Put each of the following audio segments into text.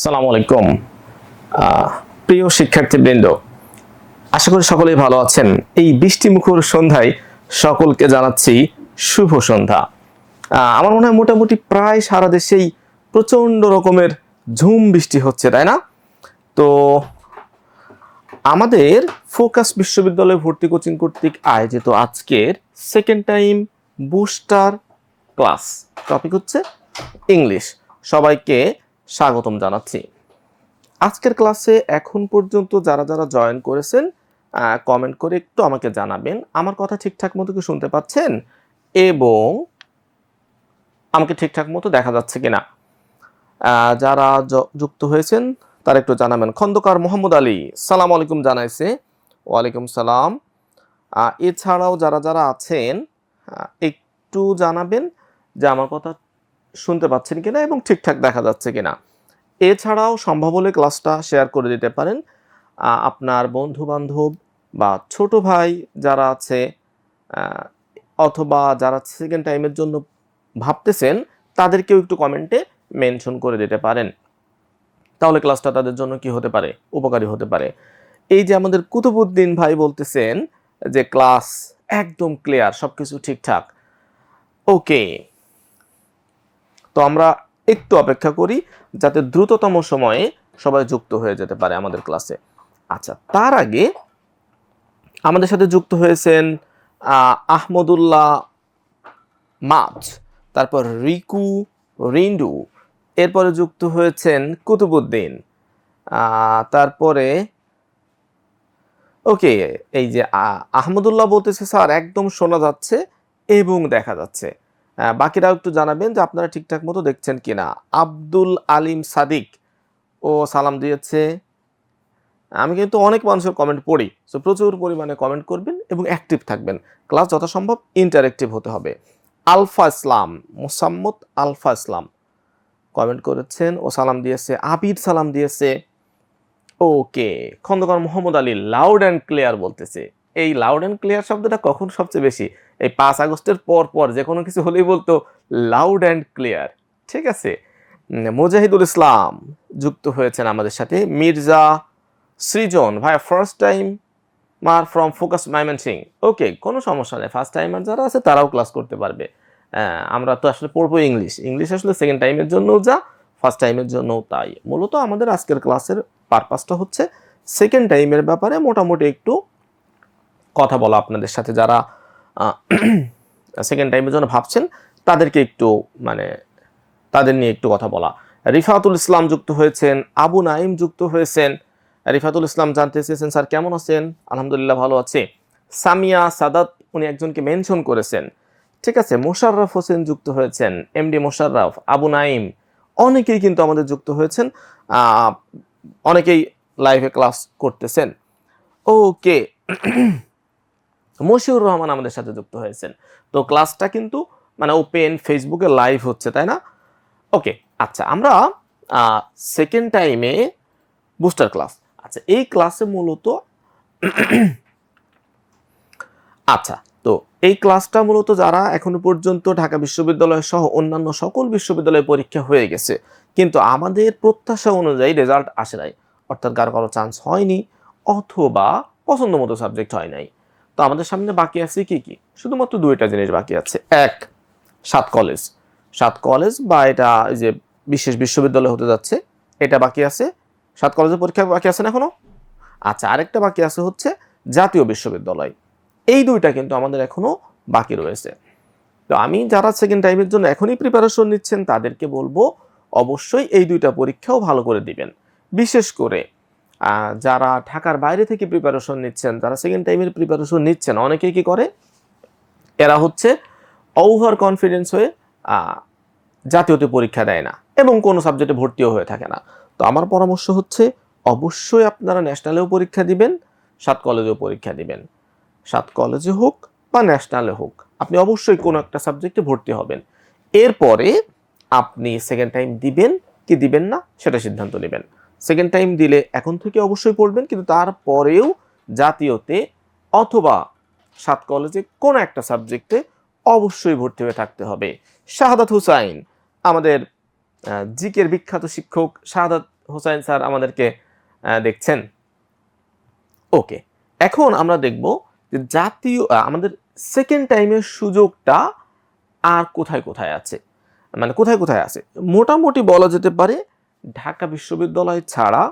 সালাম আলাইকুম। প্রিয় শিক্ষার্থীবৃন্দ, আশা করি সকলেই ভালো আছেন। এই বৃষ্টিমুখর সন্ধ্যায় সকলকে জানাচ্ছি শুভ সন্ধ্যা। আমার মনে হয় মোটামুটি প্রায় সারা দেশেই প্রচন্ড রকমের ঝুম বৃষ্টি হচ্ছে, তাই না? তো আমাদের ফোকাস বিশ্ববিদ্যালয় ভর্তি কোচিং কর্তৃক আয়োজিত আজকের second time booster class topic হচ্ছে ইংলিশ। সবাইকে স্বাগতম জানাচ্ছি। আজকের ক্লাসে এখন পর্যন্ত যারা যারা জয়েন করেছেন কমেন্ট করে একটু আমাকে জানাবেন আমার কথা ঠিকঠাক মতো কি শুনতে পাচ্ছেন এবং আমাকে ঠিকঠাক মতো দেখা যাচ্ছে কিনা। যারা যুক্ত হয়েছেন তারা একটু জানাবেন। খন্দকার মোহাম্মদ আলী সালাম আলাইকুম জানাইছে। ওয়ালাইকুম সালাম। এছাড়াও যারা যারা আছেন একটু জানাবেন যে আমার কথা শুনতে পাচ্ছেন কিনা এবং ঠিকঠাক দেখা যাচ্ছে কিনা। এছাড়াও সম্ভব হলে ক্লাসটা শেয়ার করে দিতে পারেন আপনার বন্ধু বান্ধব বা ছোট ভাই যারা আছে অথবা যারা সেকেন্ড টাইমের জন্য ভাবতেছেন তাদেরকেও একটু কমেন্টে মেনশন করে দিতে পারেন। তাহলে ক্লাসটা তাদের জন্য কি হতে পারে, উপকারী হতে পারে। এই যে আমাদের কুতুবউদ্দিন ভাই বলতেছেন যে ক্লাস একদম ক্লিয়ার, সবকিছু ঠিকঠাক। ওকে, তো আমরা একটু অপেক্ষা করি যাতে দ্রুততম সময়ে সবাই যুক্ত হয়ে যেতে পারে আমাদের ক্লাসে। আচ্ছা, তার আগে আমাদের সাথে যুক্ত হয়েছেন আহমদুল্লাহ মাছ, তারপর রিকু, রিন্ডু, এরপরে যুক্ত হয়েছেন কুতুবউদ্দিন, তারপরে ওকে এই যে আহমদুল্লাহ বলতেছে স্যার একদম শোনা যাচ্ছে এবং দেখা যাচ্ছে। বাকিরাও একটু জানাবেন যে আপনারা ঠিকঠাক মতো দেখছেন কিনা। আব্দুল আলিম সাদিক ও সালাম দিয়েছে। আমি কিন্তু অনেক মানুষের কমেন্ট পড়ি, সো প্রচুর পরিমাণে কমেন্ট করবেন এবং অ্যাক্টিভ থাকবেন। ক্লাস যথাসম্ভব ইন্টারেক্টিভ হতে হবে। আলফা ইসলাম, মোসাম্মদ আলফা ইসলাম কমেন্ট করেছেন ও সালাম দিয়েছে। আবিদ সালাম দিয়েছে। Okay, Khandakar Mohammad Ali loud and clear বলতেছে। এই লাউড অ্যান্ড ক্লিয়ার শব্দটা কখন সবচেয়ে বেশি? এই 5 আগস্টের পর যে কোনো কিছু হলেই বলতো লাউড অ্যান্ড ক্লিয়ার। ঠিক আছে। মুজাহিদুল ইসলাম যুক্ত হয়েছেন আমাদের সাথে। মির্জা সৃজন ভাইয়া ফার্স্ট টাইম মার ফ্রম ফোকাস মাইমেনসিং। ওকে, কোনো সমস্যা নেই, ফার্স্ট টাইমার যারা আছে তারাও ক্লাস করতে পারবে। আমরা তো আসলে পড়বো ইংলিশ আসলে সেকেন্ড টাইমের জন্যও যা, ফার্স্ট টাইমের জন্যও তাই। মূলত আমাদের আজকের ক্লাসের পারপাসটা হচ্ছে সেকেন্ড টাইমের ব্যাপারে মোটামুটি একটু কথা বলা আপনাদের সাথে। যারা সেকেন্ড টাইমের জন্য ভাবছেন তাদেরকে একটু তাদের নিয়ে একটু কথা বলা। রিফাতুল ইসলাম যুক্ত হয়েছেন, আবু নাইম যুক্ত হয়েছেন। রিফাতুল ইসলাম জানতে চেয়েছেন স্যার কেমন আছেন? আলহামদুলিল্লাহ ভালো আছে। সামিয়া সাদাত উনি একজনকে মেনশন করেছেন। ঠিক আছে। মোশাররফ হোসেন যুক্ত হয়েছেন, এমডি মোশাররফ, আবু নাইম, অনেকেই কিন্তু আমাদের যুক্ত হয়েছেন। অনেকেই লাইভে ক্লাস করতেছেন। ওকে, মশিউর রহমান আমাদের সাথে যুক্ত হয়েছেন। তো ক্লাসটা কিন্তু ওপেন ফেসবুকে লাইভ হচ্ছে, তাই না? ওকে, আচ্ছা, আমরা সেকেন্ড টাইমে বুস্টার ক্লাস। আচ্ছা, এই ক্লাসে মূলত আচ্ছা, তো এই ক্লাসটা মূলত যারা এখনো পর্যন্ত ঢাকা বিশ্ববিদ্যালয় সহ অন্যান্য সকল বিশ্ববিদ্যালয়ে পরীক্ষা হয়ে গেছে কিন্তু আমাদের প্রত্যাশা অনুযায়ী রেজাল্ট আসে নাই, অর্থাৎ কারো চান্স হয়নি অথবা পছন্দ মতো সাবজেক্ট হয় নাই। তো আমাদের সামনে বাকি আছে কি কি? শুধুমাত্র দুইটা জিনিস বাকি আছে। এক, 7 কলেজ বা এটা যে বিশেষ বিশ্ববিদ্যালয় হতে যাচ্ছে এটা বাকি আছে। 7 কলেজের পরীক্ষা বাকি আছে না এখনো? আচ্ছা, আরেকটা বাকি আছে হচ্ছে জাতীয় বিশ্ববিদ্যালয়। এই দুইটা কিন্তু আমাদের এখনো বাকি রয়েছে। তো আমি যারা সেকেন্ড টাইমের জন্য এখনই প্রিপারেশন নিচ্ছেন তাদেরকে বলবো অবশ্যই এই দুইটা পরীক্ষাও ভালো করে দিবেন। বিশেষ করে যারা ঢাকার বাইরে থেকে প্রিপারেশন নিচ্ছেন, যারা সেকেন্ড টাইমের প্রিপারেশন নিচ্ছেন, অনেকেই কি করে এরা হচ্ছে ওভার কনফিডেন্স হয়ে জাতীয়তে পরীক্ষা দেয় না এবং কোনো সাবজেক্টে ভর্তিও হয়ে থাকে না। তো আমার পরামর্শ হচ্ছে অবশ্যই আপনারা ন্যাশনালেও পরীক্ষা দিবেন, 7 কলেজেও পরীক্ষা দিবেন। 7 কলেজে হোক বা ন্যাশনালে হোক আপনি অবশ্যই কোনো একটা সাবজেক্টে ভর্তি হবেন। এরপরে আপনি সেকেন্ড টাইম দিবেন কি দিবেন না সেটা সিদ্ধান্ত নেবেন। সেকেন্ড টাইম দিলে এখন থেকে অবশ্যই পড়বেন, কিন্তু তারপরেও জাতীয়তে অথবা 7 কলেজে কোনো একটা সাবজেক্টে অবশ্যই ভর্তি হয়ে থাকতে হবে। শাহাদাত হুসাইন, আমাদের জিকের বিখ্যাত শিক্ষক শাহাদাত হোসাইন স্যার আমাদেরকে দেখছেন? ওকে, এখন আমরা দেখব যে জাতীয় আমাদের সেকেন্ড টাইমের সুযোগটা আর কোথায় কোথায় আছে, মানে কোথায় কোথায় আছে। মোটামুটি বলা যেতে পারে ঢাকা বিশ্ববিদ্যালয় ছাড়া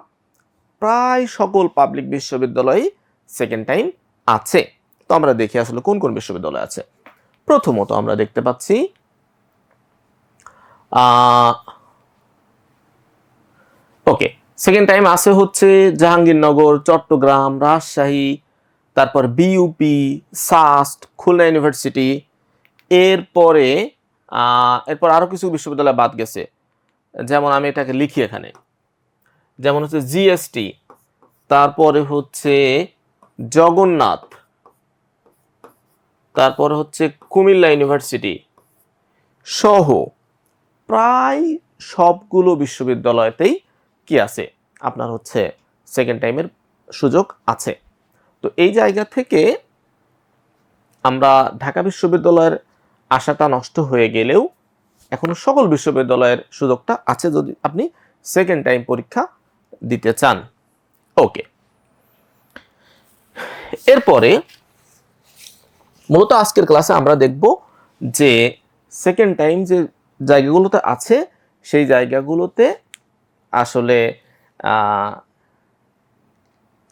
প্রায় সকল পাবলিক বিশ্ববিদ্যালয়ে সেকেন্ড টাইম আছে। তো আমরা দেখি আসলে কোন কোন বিশ্ববিদ্যালয় আছে। প্রথমত আমরা দেখতে পাচ্ছি ওকে, সেকেন্ড টাইম আছে হচ্ছে জাহাঙ্গীরনগর, চট্টগ্রাম, রাজশাহী, তারপর বিইউপি, সাস্ট, খুলনা ইউনিভার্সিটি। এরপরে এরপর আরো কিছু বিশ্ববিদ্যালয় বাদ গেছে, যেমন আমি এটাকে লিখি এখানে, যেমন হচ্ছে জিএসটি, তারপরে হচ্ছে জগন্নাথ, তারপরে হচ্ছে কুমিল্লা ইউনিভার্সিটি সহ প্রায় সবগুলো বিশ্ববিদ্যালয়তেই কি আছে, আপনার হচ্ছে সেকেন্ড টাইমের সুযোগ আছে। তো এই জায়গা থেকে আমরা ঢাকা বিশ্ববিদ্যালয়ের আশাটা নষ্ট হয়ে গেলেও এখনো সকল বিশ্ববিদ্যালয়ের সুযোগটা আছে যদি আপনি সেকেন্ড টাইম পরীক্ষা দিতে চান। ওকে, এরপরে মূলত আজকের ক্লাসে আমরা দেখব যে সেকেন্ড টাইম যে জায়গাগুলোতে আছে সেই জায়গাগুলোতে আসলে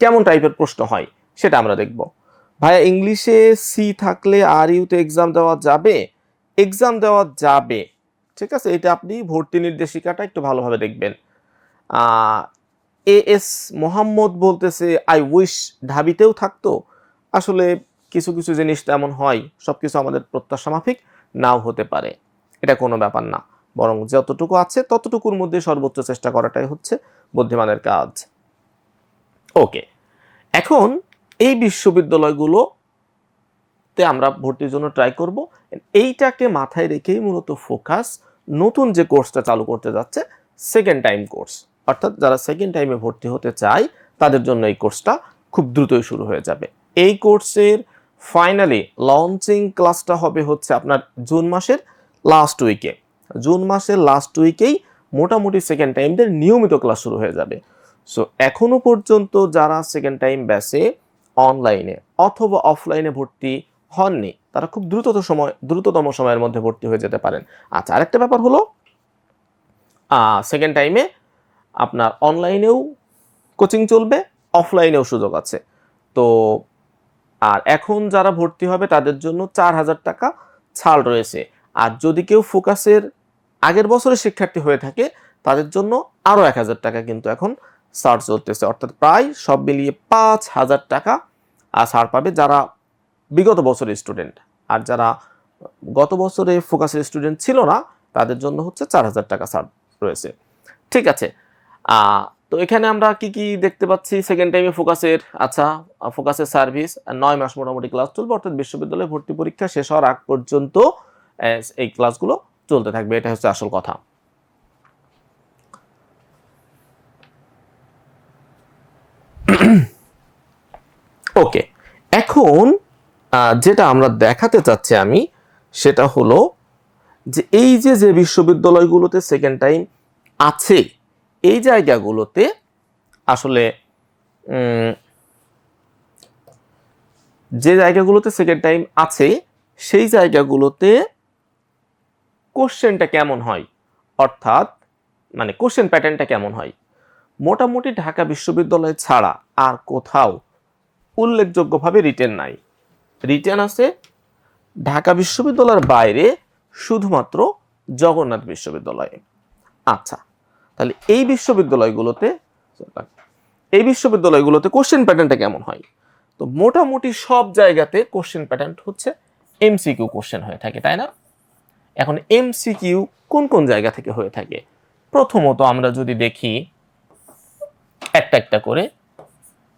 কেমন টাইপের প্রশ্ন হয় সেটা আমরা দেখব। ভাইয়া ইংলিশে সি থাকলে আর ইউতে এক্সাম দেওয়া যাবে? এক্সাম দেওয়া যাবে, ঠিক আছে। এটা আপনি ভর্তি নির্দেশিকাটা একটু ভালোভাবে দেখবেন। এস মোহাম্মদ বলতেছে আই উইশ ঢাবিতেও থাকতো। আসলে কিছু কিছু জিনিস তেমন হয়, সব কিছু আমাদের প্রত্যাশা মাফিক নাও হতে পারে, এটা কোনো ব্যাপার না। বরং যতটুকু আছে ততটুকুর মধ্যে সর্বোচ্চ চেষ্টা করাটাই হচ্ছে বুদ্ধিমানের কাজ। ওকে, এখন এই বিশ্ববিদ্যালয়গুলোতে আমরা ভর্তির জন্য ট্রাই করব। এইটাকে মাথায় রেখেই মূলত ফোকাস নতুন যে কোর্সটা চালু করতে যাচ্ছে সেকেন্ড টাইম কোর্স, অর্থাৎ যারা সেকেন্ড টাইমে ভর্তি হতে চায় তাদের জন্য এই কোর্সটা খুব দ্রুতই শুরু হয়ে যাবে। এই কোর্সের ফাইনালি লঞ্চিং ক্লাসটা হবে হচ্ছে আপনার জুন মাসের লাস্ট উইকে। জুন মাসের লাস্ট উইকেই মোটামুটি সেকেন্ড টাইমদের নিয়মিত ক্লাস শুরু হয়ে যাবে। সো এখনো পর্যন্ত যারা সেকেন্ড টাইম ব্যাচে অনলাইনে অথবা অফলাইনে ভর্তি হননি তারা খুব দ্রুততম সময়ের মধ্যে ভর্তি হয়ে যেতে পারেন। আচ্ছা, আরেকটা ব্যাপার হলো সেকেন্ড টাইমে আপনার অনলাইনেও কোচিং চলবে, অফলাইনেও সুযোগ আছে। তো আর এখন যারা ভর্তি হবে তাদের জন্য 4,000 টাকা ছাড় রয়েছে। আর যদি কেউ ফোকাসের আগের বছরের শিক্ষার্থী হয়ে থাকে তাদের জন্য আরও 1,000 টাকা কিন্তু এখন ছাড় চলতেছে, অর্থাৎ প্রায় সব মিলিয়ে 5,000 টাকা ছাড় পাবে যারা বিগত বছরের স্টুডেন্ট। আর যারা গত বছরে ফোকাসের স্টুডেন্ট ছিল না তাদের জন্য হচ্ছে 4,000 টাকা ছাড় রয়েছে। ঠিক আছে, তো এখানে আমরা কি কি দেখতে পাচ্ছি সেকেন্ড টাইমে ফোকাসের। আচ্ছা, ফোকাসের সার্ভিস 9 মাস মোটামুটি ক্লাস চলবে, অর্থাৎ বিশ্ববিদ্যালয়ে ভর্তি পরীক্ষা শেষ হওয়ার আগ পর্যন্ত এই ক্লাসগুলো চলতে থাকবে, এটা হচ্ছে আসল কথা। ওকে, এখন যেটা আমরা দেখাতে চাচ্ছি আমি সেটা হলো যে এই যে বিশ্ববিদ্যালয়গুলোতে সেকেন্ড টাইম আছে এই জায়গাগুলোতে আসলে যে জায়গাগুলোতে সেকেন্ড টাইম আছে সেই জায়গাগুলোতে কোশ্চেনটা কেমন হয়, অর্থাৎ মানে কোশ্চেন প্যাটার্নটা কেমন হয়। মোটামুটি ঢাকা বিশ্ববিদ্যালয় ছাড়া আর কোথাও উল্লেখযোগ্যভাবে রিটেন নাই। রিটেন আছে ঢাকা বিশ্ববিদ্যালয়ের বাইরে শুধুমাত্র জগন্নাথ বিশ্ববিদ্যালয়ে। আচ্ছা, তাহলে এই বিশ্ববিদ্যালয়গুলোতে কোশ্চেন প্যাটার্নটা কেমন হয়? তো মোটামুটি সব জায়গাতে কোশ্চেন প্যাটার্ন হচ্ছে এমসিকিউ কোশ্চেন হয়ে থাকে, তাই না? এখন এমসিকিউ কোন কোন জায়গা থেকে হয়ে থাকে? প্রথমত আমরা যদি দেখি একটা একটা করে,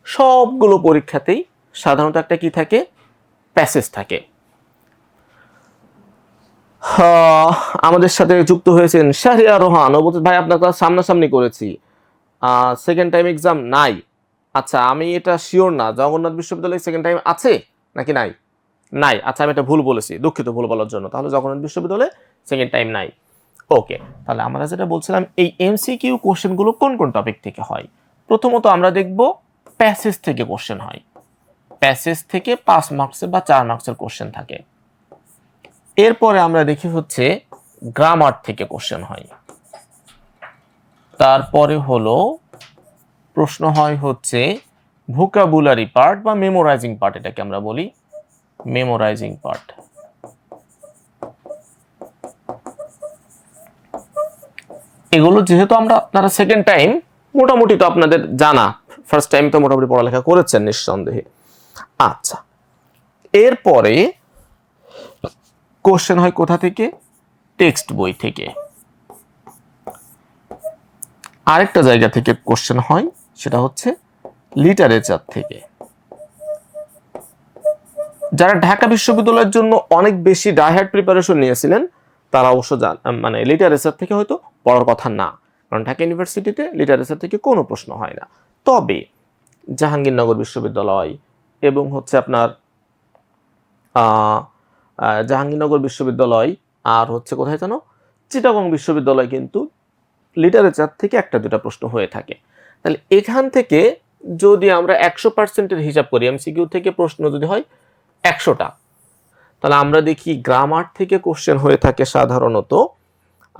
সবগুলো পরীক্ষাতেই সাধারণত একটা কি থাকে, প্যাসেজ থাকে। আমাদের সাথে যুক্ত হয়েছেন শাহরিয়ার রোহান, ও বলতে ভাই আপনার ক্লাস সামনাসামনি করেছি, সেকেন্ড টাইম এক্সাম নাই। আচ্ছা, আমি এটা শিওর না জগন্নাথ বিশ্ববিদ্যালয়ে সেকেন্ড টাইম আছে নাকি নাই। নাই, আচ্ছা আমি এটা ভুল বলেছি, দুঃখিত ভুল বলার জন্য। তাহলে জগন্নাথ বিশ্ববিদ্যালয়ে সেকেন্ড টাইম নাই। ওকে, তাহলে আমরা যেটা বলছিলাম এই এমসিকিউ কোশ্চেনগুলো কোন কোন টপিক থেকে হয়। প্রথমত আমরা দেখব প্যাসেজ থেকে কোশ্চেন হয়। প্যাসেজ থেকে 5 মার্কসের বা 4 মার্কসের কোশ্চেন থাকে। এরপরে আমরা দেখি হচ্ছে গ্রামার থেকে কোশ্চেন হয়। তারপরে হলো প্রশ্ন হয় হচ্ছে ভোকাবুলারি পার্ট বা মেমোরাইজিং পার্ট, এটাকে আমরা বলি মেমোরাইজিং পার্ট। এগুলো যেহেতু আপনারা সেকেন্ড টাইম মোটামুটি তো আপনাদের জানা, ফার্স্ট টাইম তো মোটামুটি পড়ালেখা করেছেন নিঃসন্দেহে। আচ্ছা, এরপরে কোশ্চেন হয় কোথা থেকে? টেক্সট বই থেকে। আরেকটা জায়গা থেকে কোশ্চেন হয়, সেটা হচ্ছে লিটারেচার থেকে। যারা ঢাকা বিশ্ববিদ্যালয়ের জন্য অনেক বেশি ডাইহার্ড প্রিপারেশন নিয়েছিলেন তারা অবশ্য মানে লিটারেচার থেকে হয়তো পড়ার কথা না, কারণ ঢাকা ইউনিভার্সিটিতে লিটারেচার থেকে কোনো প্রশ্ন হয় না। তবে জাহাঙ্গীরনগর বিশ্ববিদ্যালয় এবং হচ্ছে আপনার জাহাঙ্গীরনগর বিশ্ববিদ্যালয় আর হচ্ছে কোথায় জানো, চিটাগং বিশ্ববিদ্যালয় কিন্তু লিটারেচার থেকে একটা দুটা প্রশ্ন হয়ে থাকে। তাহলে এখান থেকে যদি আমরা 100%-এর হিসাব করি, এমসিকিউ থেকে প্রশ্ন যদি হয় 100টা, তাহলে আমরা দেখি গ্রামার থেকে কোশ্চেন হয়ে থাকে সাধারণত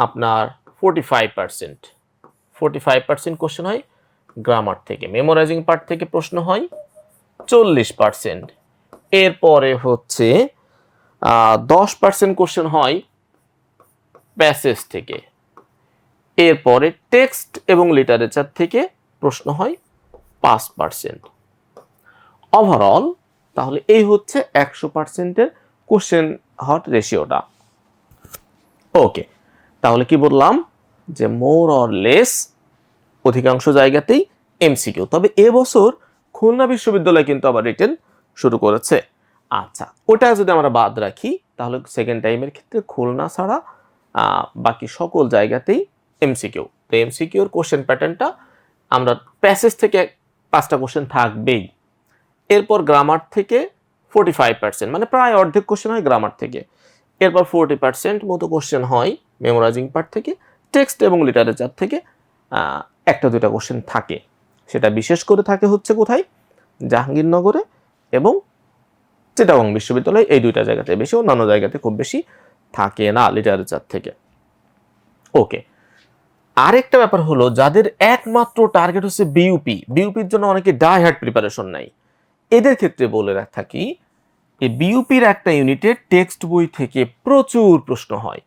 আপনার 45% কোশ্চেন হয় গ্রামার থেকে। মেমোরাইজিং পার্ট থেকে প্রশ্ন হয় 40%। এরপরে হচ্ছে 10% কোশ্চেন হয় প্যাসেজ থেকে। এরপরে টেক্সট এবং লিটারেচার থেকে প্রশ্ন হয় 5%। ওভারঅল তাহলে এই হচ্ছে 100%-এর কোশ্চেন হওয়ার রেশিওটা। ওকে, তাহলে কি বললাম যে মোর অর লেস অধিকাংশ জায়গাতেই এমসিকিউ। তবে এবছর খুলনা বিশ্ববিদ্যালয় কিন্তু আবার রিটেন শুরু করেছে। আচ্ছা, ওটা যদি আমরা বাদ রাখি তাহলে সেকেন্ড টাইমের ক্ষেত্রে খুলনা ছাড়া বাকি সকল জায়গাতেই এমসিকিউ। তো এমসিকিউর কোশ্চেন প্যাটার্নটা আমরা প্যাসেজ থেকে 5টা কোশ্চেন থাকবেই। এরপর গ্রামার থেকে 45%, মানে প্রায় অর্ধেক কোশ্চেন হয় গ্রামার থেকে। এরপর 40% মতো কোশ্চেন হয় মেমোরাইজিং পার্ট থেকে। টেক্সট এবং লিটারেচার থেকে একটা দুটা কোশ্চেন থাকে, সেটা বিশেষ করে থাকে হচ্ছে কোথায়, জাহাঙ্গীরনগরে এবং চিটাগং বিশ্ববিদ্যালয়, এই দুইটা জায়গাতে বেশি, অন্যান্য জায়গাতে খুব বেশি থাকে না লিটারেচার থেকে। ওকে, আরেকটা ব্যাপার হলো যাদের একমাত্র টার্গেট হচ্ছে বিইউপির জন্য অনেকে ডাইহার্ড প্রিপারেশন নেয়, এদের ক্ষেত্রে বলে থাকি এই বিইউপির একটা ইউনিটে টেক্সট বই থেকে প্রচুর প্রশ্ন হয়।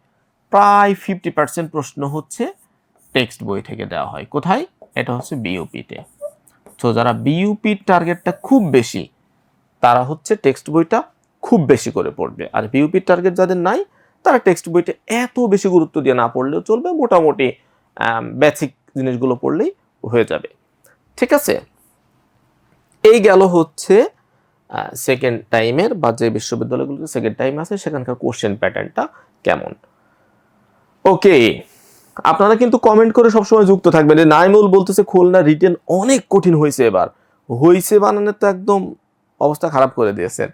প্রায় 50% প্রশ্ন হচ্ছে টেক্সট বই থেকে দেওয়া হয়। কোথায়? এটা হচ্ছে বিইউপিতে। তো যারা বিইউপির টার্গেটটা খুব বেশি তারা হচ্ছে টেক্সট বইটা খুব বেশি করে পড়বে, আর বিইউপির টার্গেট যাদের নাই তারা টেক্সট বইটা এত বেশি গুরুত্ব দিয়ে না পড়লেও চলবে, মোটামুটি বেসিক জিনিসগুলো পড়লেই হয়ে যাবে। ঠিক আছে, এই গেল হচ্ছে সেকেন্ড টাইমের বা যে বিশ্ববিদ্যালয়গুলোতে সেকেন্ড টাইম আছে সেখানকার কোশ্চেন প্যাটার্নটা কেমন। ওকে, আপনারা কিন্তু কমেন্ট করে সবসময় যুক্ত থাকবেন। নাইমুল বলতেছে খুলনা রিটেন অনেক কঠিন হয়েছে এবার। হয়েছে বানানো তো একদম অবস্থা খারাপ করে দিয়েছেন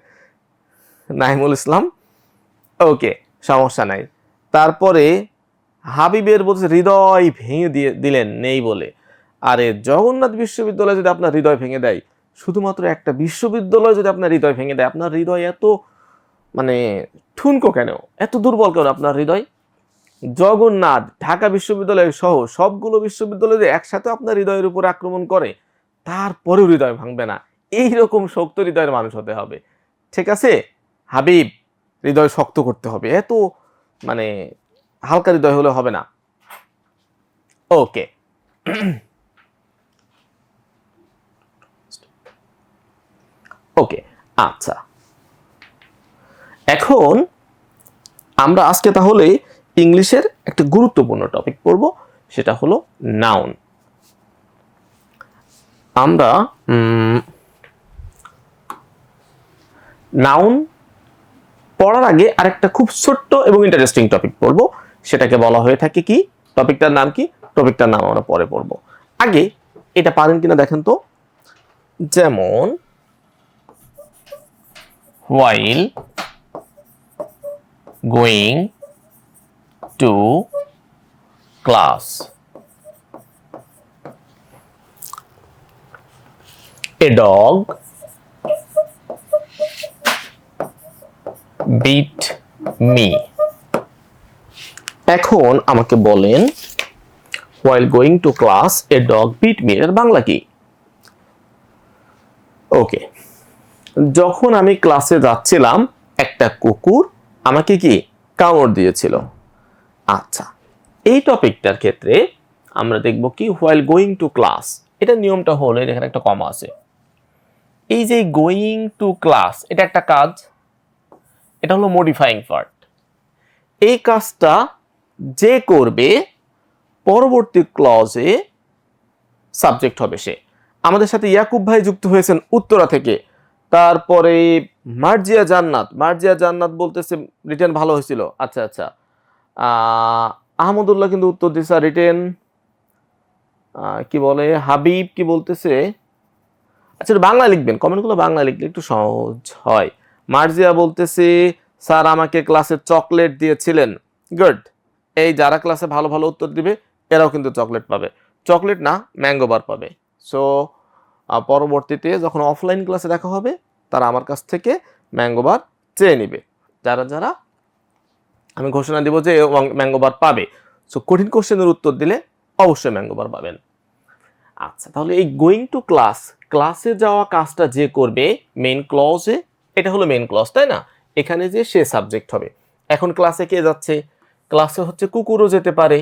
নাইমুল ইসলাম। ওকে, সমস্যা নাই। তারপরে হাবিবের বলছে হৃদয় ভেঙে দিলেন নেই বলে। আরে জগন্নাথ বিশ্ববিদ্যালয় যদি আপনার হৃদয় ভেঙে দেয়, শুধুমাত্র একটা বিশ্ববিদ্যালয় যদি আপনার হৃদয় ভেঙে দেয়, আপনার হৃদয় এত মানে ঠুনকো কেন, এত দুর্বল কেন আপনার হৃদয়? জগন্নাথ, ঢাকা বিশ্ববিদ্যালয় সহ সবগুলো বিশ্ববিদ্যালয় যে একসাথে আপনার হৃদয়ের উপর আক্রমণ করে তারপরেও হৃদয় ভাঙবে না, এইরকম শক্ত হৃদয়ের মানুষ হতে হবে। ঠিক আছে হাবিব, হৃদয় শক্ত করতে হবে, এত মানে হালকা হৃদয় হলে হবে না। ওকে, ওকে, আচ্ছা, এখন আমরা আজকে তাহলে ইংলিশের একটা গুরুত্বপূর্ণ টপিক পড়ব, সেটা হলো নাউন। আমরা নাউন পড়ার আগে আরেকটা খুব ছোট্ট এবং ইন্টারেস্টিং টপিক পড়ব, সেটাকে বলা হয়ে থাকে কি, টপিকটার নাম কি, টপিকটার নাম আমরা পরে পড়ব। আগে এটা পারেন কিনা দেখেন তো, যেমন while going to class. A dog beat me. এখন আমাকে বলেন while going to class a dog beat me এর বাংলা কি? ওকে, যখন আমি ক্লাসে যাচ্ছিলাম একটা কুকুর আমাকে কি কামড় দিয়েছিল। আচ্ছা, এই টপিকটার ক্ষেত্রে আমরা দেখব কি while going to class, এটা নিয়মটা হলো এখানে একটা কমা আছে। এই যে গোয়িং টু ক্লাস এটা একটা কাজ, এটা হলো মডিফাইং পার্ট। এই কাজটা যে করবে পরবর্তী ক্লজে সাবজেক্ট হবে সে। আমাদের সাথে ইয়াকুব ভাই যুক্ত হয়েছেন উত্তরা থেকে। তারপরে মার্জিয়া জান্নাত বলতেছে রিটেন ভালো হয়েছিল। আচ্ছা আচ্ছা, আহমদুল্লাহ কিন্তু উত্তর দিছে রিটেন কি বলে, হাবিব কি বলতেছে, আচ্ছা বাংলা লিখবেন, কমেন্টগুলো বাংলা লিখলে একটু সহজ হয়। মার্জিয়া বলতেছে স্যার আমাকে ক্লাসে চকলেট দিয়েছিলেন। গুড, এই যারা ক্লাসে ভালো ভালো উত্তর দিবে এরাও কিন্তু চকলেট পাবে, চকলেট না ম্যাঙ্গো বার পাবে। সো পরবর্তীতে যখন অফলাইন ক্লাসে দেখা হবে তারা আমার কাছ থেকে ম্যাঙ্গো বার চেয়ে নিবে। যারা যারা আমি ঘোষণা দিব যে ম্যাঙ্গো বার পাবে, সো কঠিন কোশ্চেনের উত্তর দিলে অবশ্যই ম্যাঙ্গো বার পাবেন। আচ্ছা, তাহলে এই গোয়িং টু ক্লাস, ক্লাসে যাওয়া কাজটা যে করবে মেইন ক্লজে, এটা হলো মেইন ক্লজ তাই না, এখানে যে সে সাবজেক্ট হবে। এখন ক্লাসে কে যাচ্ছে, ক্লাসে হচ্ছে কুকুরও যেতে পারে,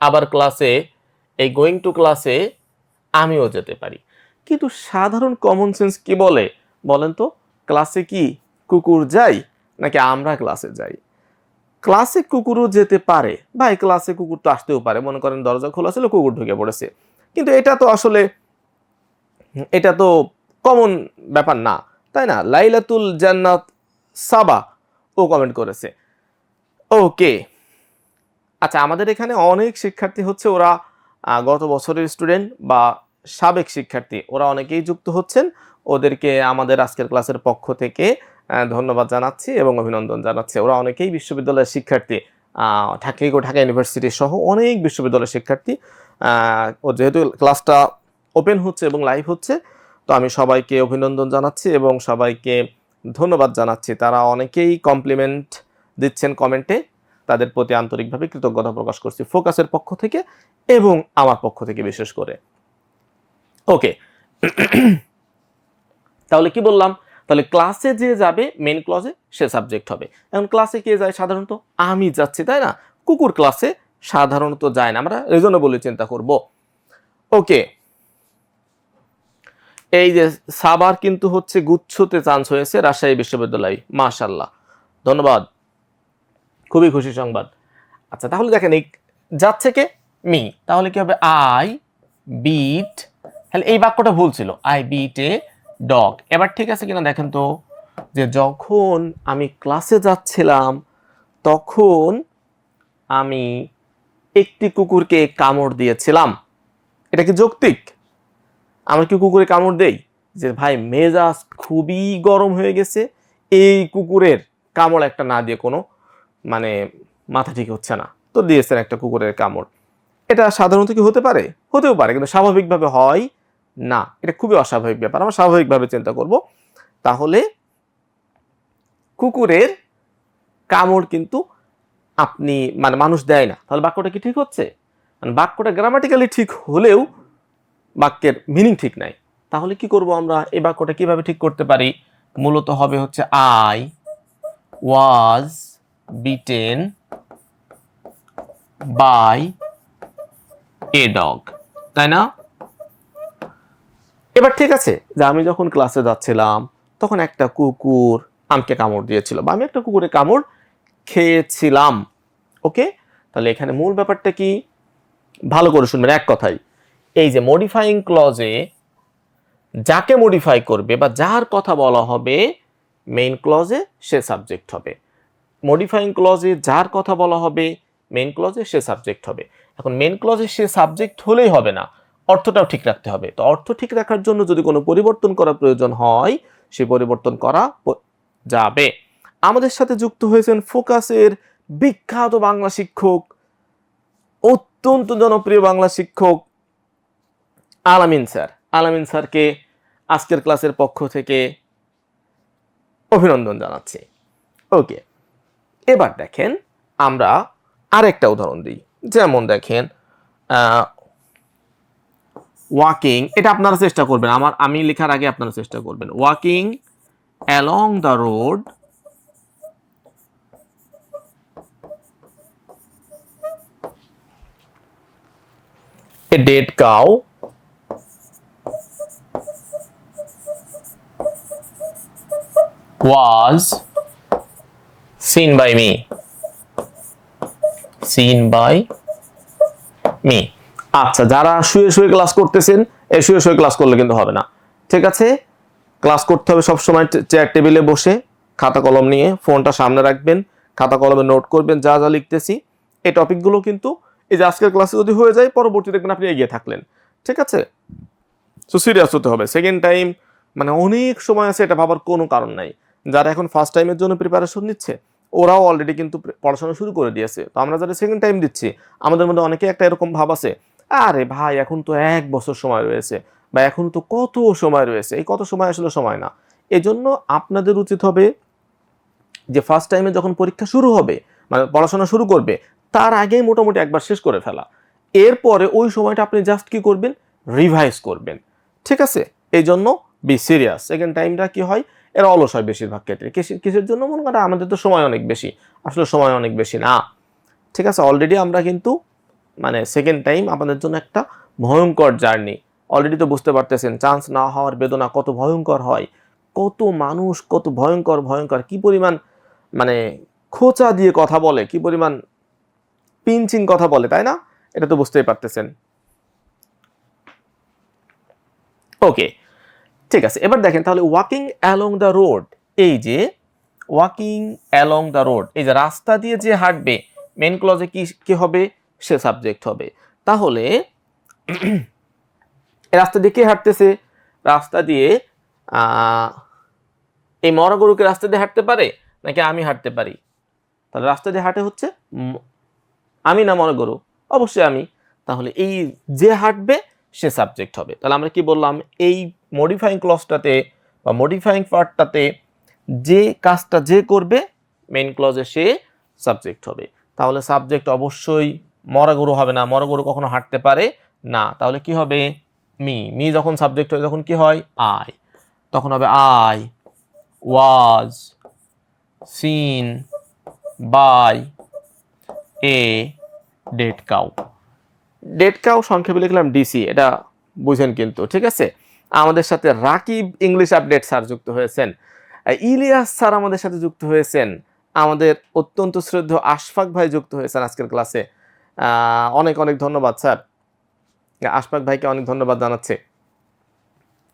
আবার ক্লাসে এই গোয়িং টু ক্লাসে আমিও যেতে পারি। কিন্তু সাধারণ কমন সেন্স কি বলে বলেন তো, ক্লাসে কি কুকুর যাই নাকি আমরা ক্লাসে যাই? ক্লাসে কুকুরও যেতে পারে, ভাই ক্লাসে কুকুর তো আসতেও পারে, মনে করেন দরজা খোলা ছিল কুকুর ঢুকে পড়েছে, কিন্তু এটা তো আসলে এটা তো কমন ব্যাপার না তাই না। লাইলাতুল জান্নাত সাবা ও কমেন্ট করেছে। ওকে, আচ্ছা আমাদের এখানে অনেক শিক্ষার্থী হচ্ছে ওরা গত বছরের স্টুডেন্ট বা সাবেক শিক্ষার্থী, ওরা অনেকেই যুক্ত হচ্ছেন, ওদেরকে আমাদের আজকের ক্লাসের পক্ষ থেকে ধন্যবাদ জানাচ্ছি এবং অভিনন্দন জানাচ্ছি। ওরা অনেকেই বিশ্ববিদ্যালয়ের শিক্ষার্থী, ঢাকা ইউনিভার্সিটি সহ অনেক বিশ্ববিদ্যালয়ের শিক্ষার্থী। ও যেহেতু ক্লাসটা ওপেন হচ্ছে এবং লাইভ হচ্ছে, তো আমি সবাইকে অভিনন্দন জানাচ্ছি এবং সবাইকে ধন্যবাদ জানাচ্ছি। তারা অনেকেই কমপ্লিমেন্ট দিচ্ছেন কমেন্টে, তাদের প্রতি আন্তরিকভাবে কৃতজ্ঞতা প্রকাশ করছি ফোকাসের পক্ষ থেকে এবং আমার পক্ষ থেকে বিশেষ করে। ওকে, তাহলে কি বললাম, তাহলে ক্লাসে যে যাবে মেইন ক্লজে সে সাবজেক্ট হবে। এখন ক্লাসে কে যায় সাধারণত, আমি যাচ্ছি তাই না, কুকুর ক্লাসে সাধারণত যায় না, আমরা রিজনেবলি চিন্তা করব। ওকে, এই যে সাবার কিন্তু হচ্ছে গুচ্ছতে চান্স হয়েছে রাজশাহী বিশ্ববিদ্যালয়, মাশাআল্লাহ, ধন্যবাদ, খুবই খুশি সংবাদ। আচ্ছা তাহলে দেখেন এই যাচ্ছে কে, মি, তাহলে কি হবে আই বিট, তাহলে এই বাক্যটা ভুল ছিল, আই বিট এ ডগ। এবার ঠিক আছে কিনা দেখেন তো, যে যখন আমি ক্লাসে যাচ্ছিলাম তখন আমি একটি কুকুরকে কামড় দিয়েছিলাম, এটা কি যৌক্তিক? আমরা কি কুকুরে কামড় দেই যে ভাই মেজাজ খুবই গরম হয়ে গেছে, এই কুকুরের কামড় একটা না দিয়ে কোনো মানে মাথা ঠিক হচ্ছে না, তো দিয়েছেন একটা কুকুরের কামড়। এটা সাধারণত কি হতে পারে? হতেও পারে, কিন্তু স্বাভাবিকভাবে হয় না, এটা খুবই অস্বাভাবিক ব্যাপার, আমরা স্বাভাবিকভাবে চিন্তা করব। তাহলে কুকুরের কামড় কিন্তু আপনি মানে মানুষ দেয় না, তাহলে বাক্যটা কি ঠিক হচ্ছে? মানে বাক্যটা গ্রামাটিক্যালি ঠিক হলেও বাক্যের মিনিং ঠিক নাই। তাহলে কি করব আমরা, এই বাক্যটা কিভাবে ঠিক করতে পারি? মূলত হবে হচ্ছে I was beaten by a dog, তাই না? এবার ঠিক আছে, যে আমি যখন ক্লাসে যাচ্ছিলাম তখন একটা কুকুর আমাকে কামড় দিয়েছিল বা আমি একটা কুকুরের কামড় খেয়েছিলাম। ওকে, তাহলে এখানে মূল ব্যাপারটা কি ভালো করে শুনবেন এক কথায়, এই যে মডিফাইং ক্লজে যাকে মডিফাই করবে বা যার কথা বলা হবে মেইন ক্লজে সে সাবজেক্ট হবে, মডিফাইং ক্লজে যার কথা বলা হবে মেইন ক্লজে সে সাবজেক্ট হবে। এখন মেইন ক্লজে সে সাবজেক্ট হলেই হবে না, অর্থটাও ঠিক রাখতে হবে। তো অর্থ ঠিক রাখার জন্য যদি কোনো পরিবর্তন করা প্রয়োজন হয় সে পরিবর্তন করা যাবে। আমাদের সাথে যুক্ত হয়েছেন ফোকাসের বিখ্যাত বাংলা শিক্ষক অত্যন্ত জনপ্রিয় বাংলা শিক্ষক আলামিন স্যার। আলামিন স্যারকে আজকের ক্লাসের পক্ষ থেকে অভিনন্দন জানাচ্ছি। ওকে, এবার দেখেন আমরা আরেকটা উদাহরণ দিই। যেমন দেখেন ওয়াকিং, এটা আপনারা চেষ্টা করবেন, আমি লেখার আগে আপনারা চেষ্টা করবেন। Walking along the road a dead cow was seen by me. Seen by me. আচ্ছা, যারা শুয়ে শুয়ে ক্লাস করতেছেন, এই শুয়ে শুয়ে ক্লাস করলে কিন্তু হবে না, ঠিক আছে? ক্লাস করতে হবে সবসময় চেয়ার টেবিলে বসে, খাতা কলম নিয়ে, ফোনটা সামনে রাখবেন, খাতা কলমে নোট করবেন যা যা লিখতেছি। এই টপিকগুলো কিন্তু এই যে আজকের ক্লাসে যদি হয়ে যায়, পরবর্তী দেখবেন আপনি এগিয়ে থাকলেন, ঠিক আছে? সো সিরিয়াস হতে হবে। সেকেন্ড টাইম মানে অনেক সময় আছে, এটা ভাবার কোনো কারণ নাই। যারা এখন ফার্স্ট টাইমের জন্য প্রিপারেশন নিচ্ছে, ওরাও অলরেডি কিন্তু পড়াশোনা শুরু করে দিয়েছে। তো আমরা যারা সেকেন্ড টাইম দিচ্ছি, আমাদের মধ্যে অনেকে একটা এরকম ভাব আছে, আরে ভাই এখন তো 1 বছর সময় রয়েছে, বা এখন তো কত সময় রয়েছে। এই কত সময় আসলে সময় না। এই জন্য আপনাদের উচিত হবে যে ফার্স্ট টাইমে যখন পরীক্ষা শুরু হবে, মানে পড়াশোনা শুরু করবে, তার আগেই মোটামুটি একবার শেষ করে ফেলা। এরপরে ওই সময়টা আপনি জাস্ট কি করবেন, রিভাইজ করবেন, ঠিক আছে? এই জন্য বি সিরিয়াস। সেকেন্ড টাইমটা কি হয়, এরা অলস হয় বেশিরভাগ ক্ষেত্রে। কিসের জন্য? মনে করেন আমাদের তো সময় অনেক বেশি, আসলে সময় অনেক বেশি না, ঠিক আছে? অলরেডি আমরা কিন্তু মানে সেকেন্ড টাইম আমাদের জন্য একটা ভয়ঙ্কর জার্নি। অলরেডি তো বুঝতে পারতেছেন চান্স না হওয়ার বেদনা কত ভয়ঙ্কর হয়, কত মানুষ কত ভয়ঙ্কর ভয়ঙ্কর, কি পরিমাণ মানে খোঁচা দিয়ে কথা বলে, কি পরিমাণ পিঞ্চিং কথা বলে, তাই না? এটা তো বুঝতেই পারতেছেন। ওকে, ঠিক আছে। এবার দেখেন তাহলে ওয়াকিং অ্যালং দ্য রোড, এই যে ওয়াকিং অ্যালং দ্য রোড, এই যে রাস্তা দিয়ে যে হাঁটবে, মেন ক্লজে কি কি হবে, সে সাবজেক্ট হবে। তাহলে রাস্তা দিয়ে কে হাঁটতেছে? রাস্তা দিয়ে এই মরা গরুকে রাস্তা দিয়ে হাঁটতে পারে নাকি আমি হাঁটতে পারি? তাহলে রাস্তা দিয়ে হাঁটে হচ্ছে আমি না মরা গরু? অবশ্যই আমি। তাহলে এই যে হাঁটবে সে সাবজেক্ট হবে। তাহলে আমরা কি বললাম, এই মডিফাইং ক্লজটাতে বা মডিফাইং পার্টটাতে যে কাজটা যে করবে মেইন ক্লজে সে সাবজেক্ট হবে। তাহলে সাবজেক্ট অবশ্যই মরা গরু হবে না, মরা গরু কখনো হাঁটতে পারে না। তাহলে কি হবে, মি যখন সাবজেক্ট হয় তখন কি হয়, আই। তখন হবে I was seen by a dead cow. Dead cow সংক্ষেপে লিখলাম ডিসি, এটা বুঝেন কিন্তু, ঠিক আছে? আমাদের সাথে রাকিব ইংলিশ আপডেট স্যার যুক্ত হয়েছেন, ইলিয়াস স্যার আমাদের সাথে যুক্ত হয়েছেন, আমাদের অত্যন্ত শ্রদ্ধেয় আশফাক ভাই যুক্ত হয়েছেন আজকের ক্লাসে। অনেক অনেক ধন্যবাদ স্যার, আশফাক ভাইকে অনেক ধন্যবাদ জানাচ্ছে।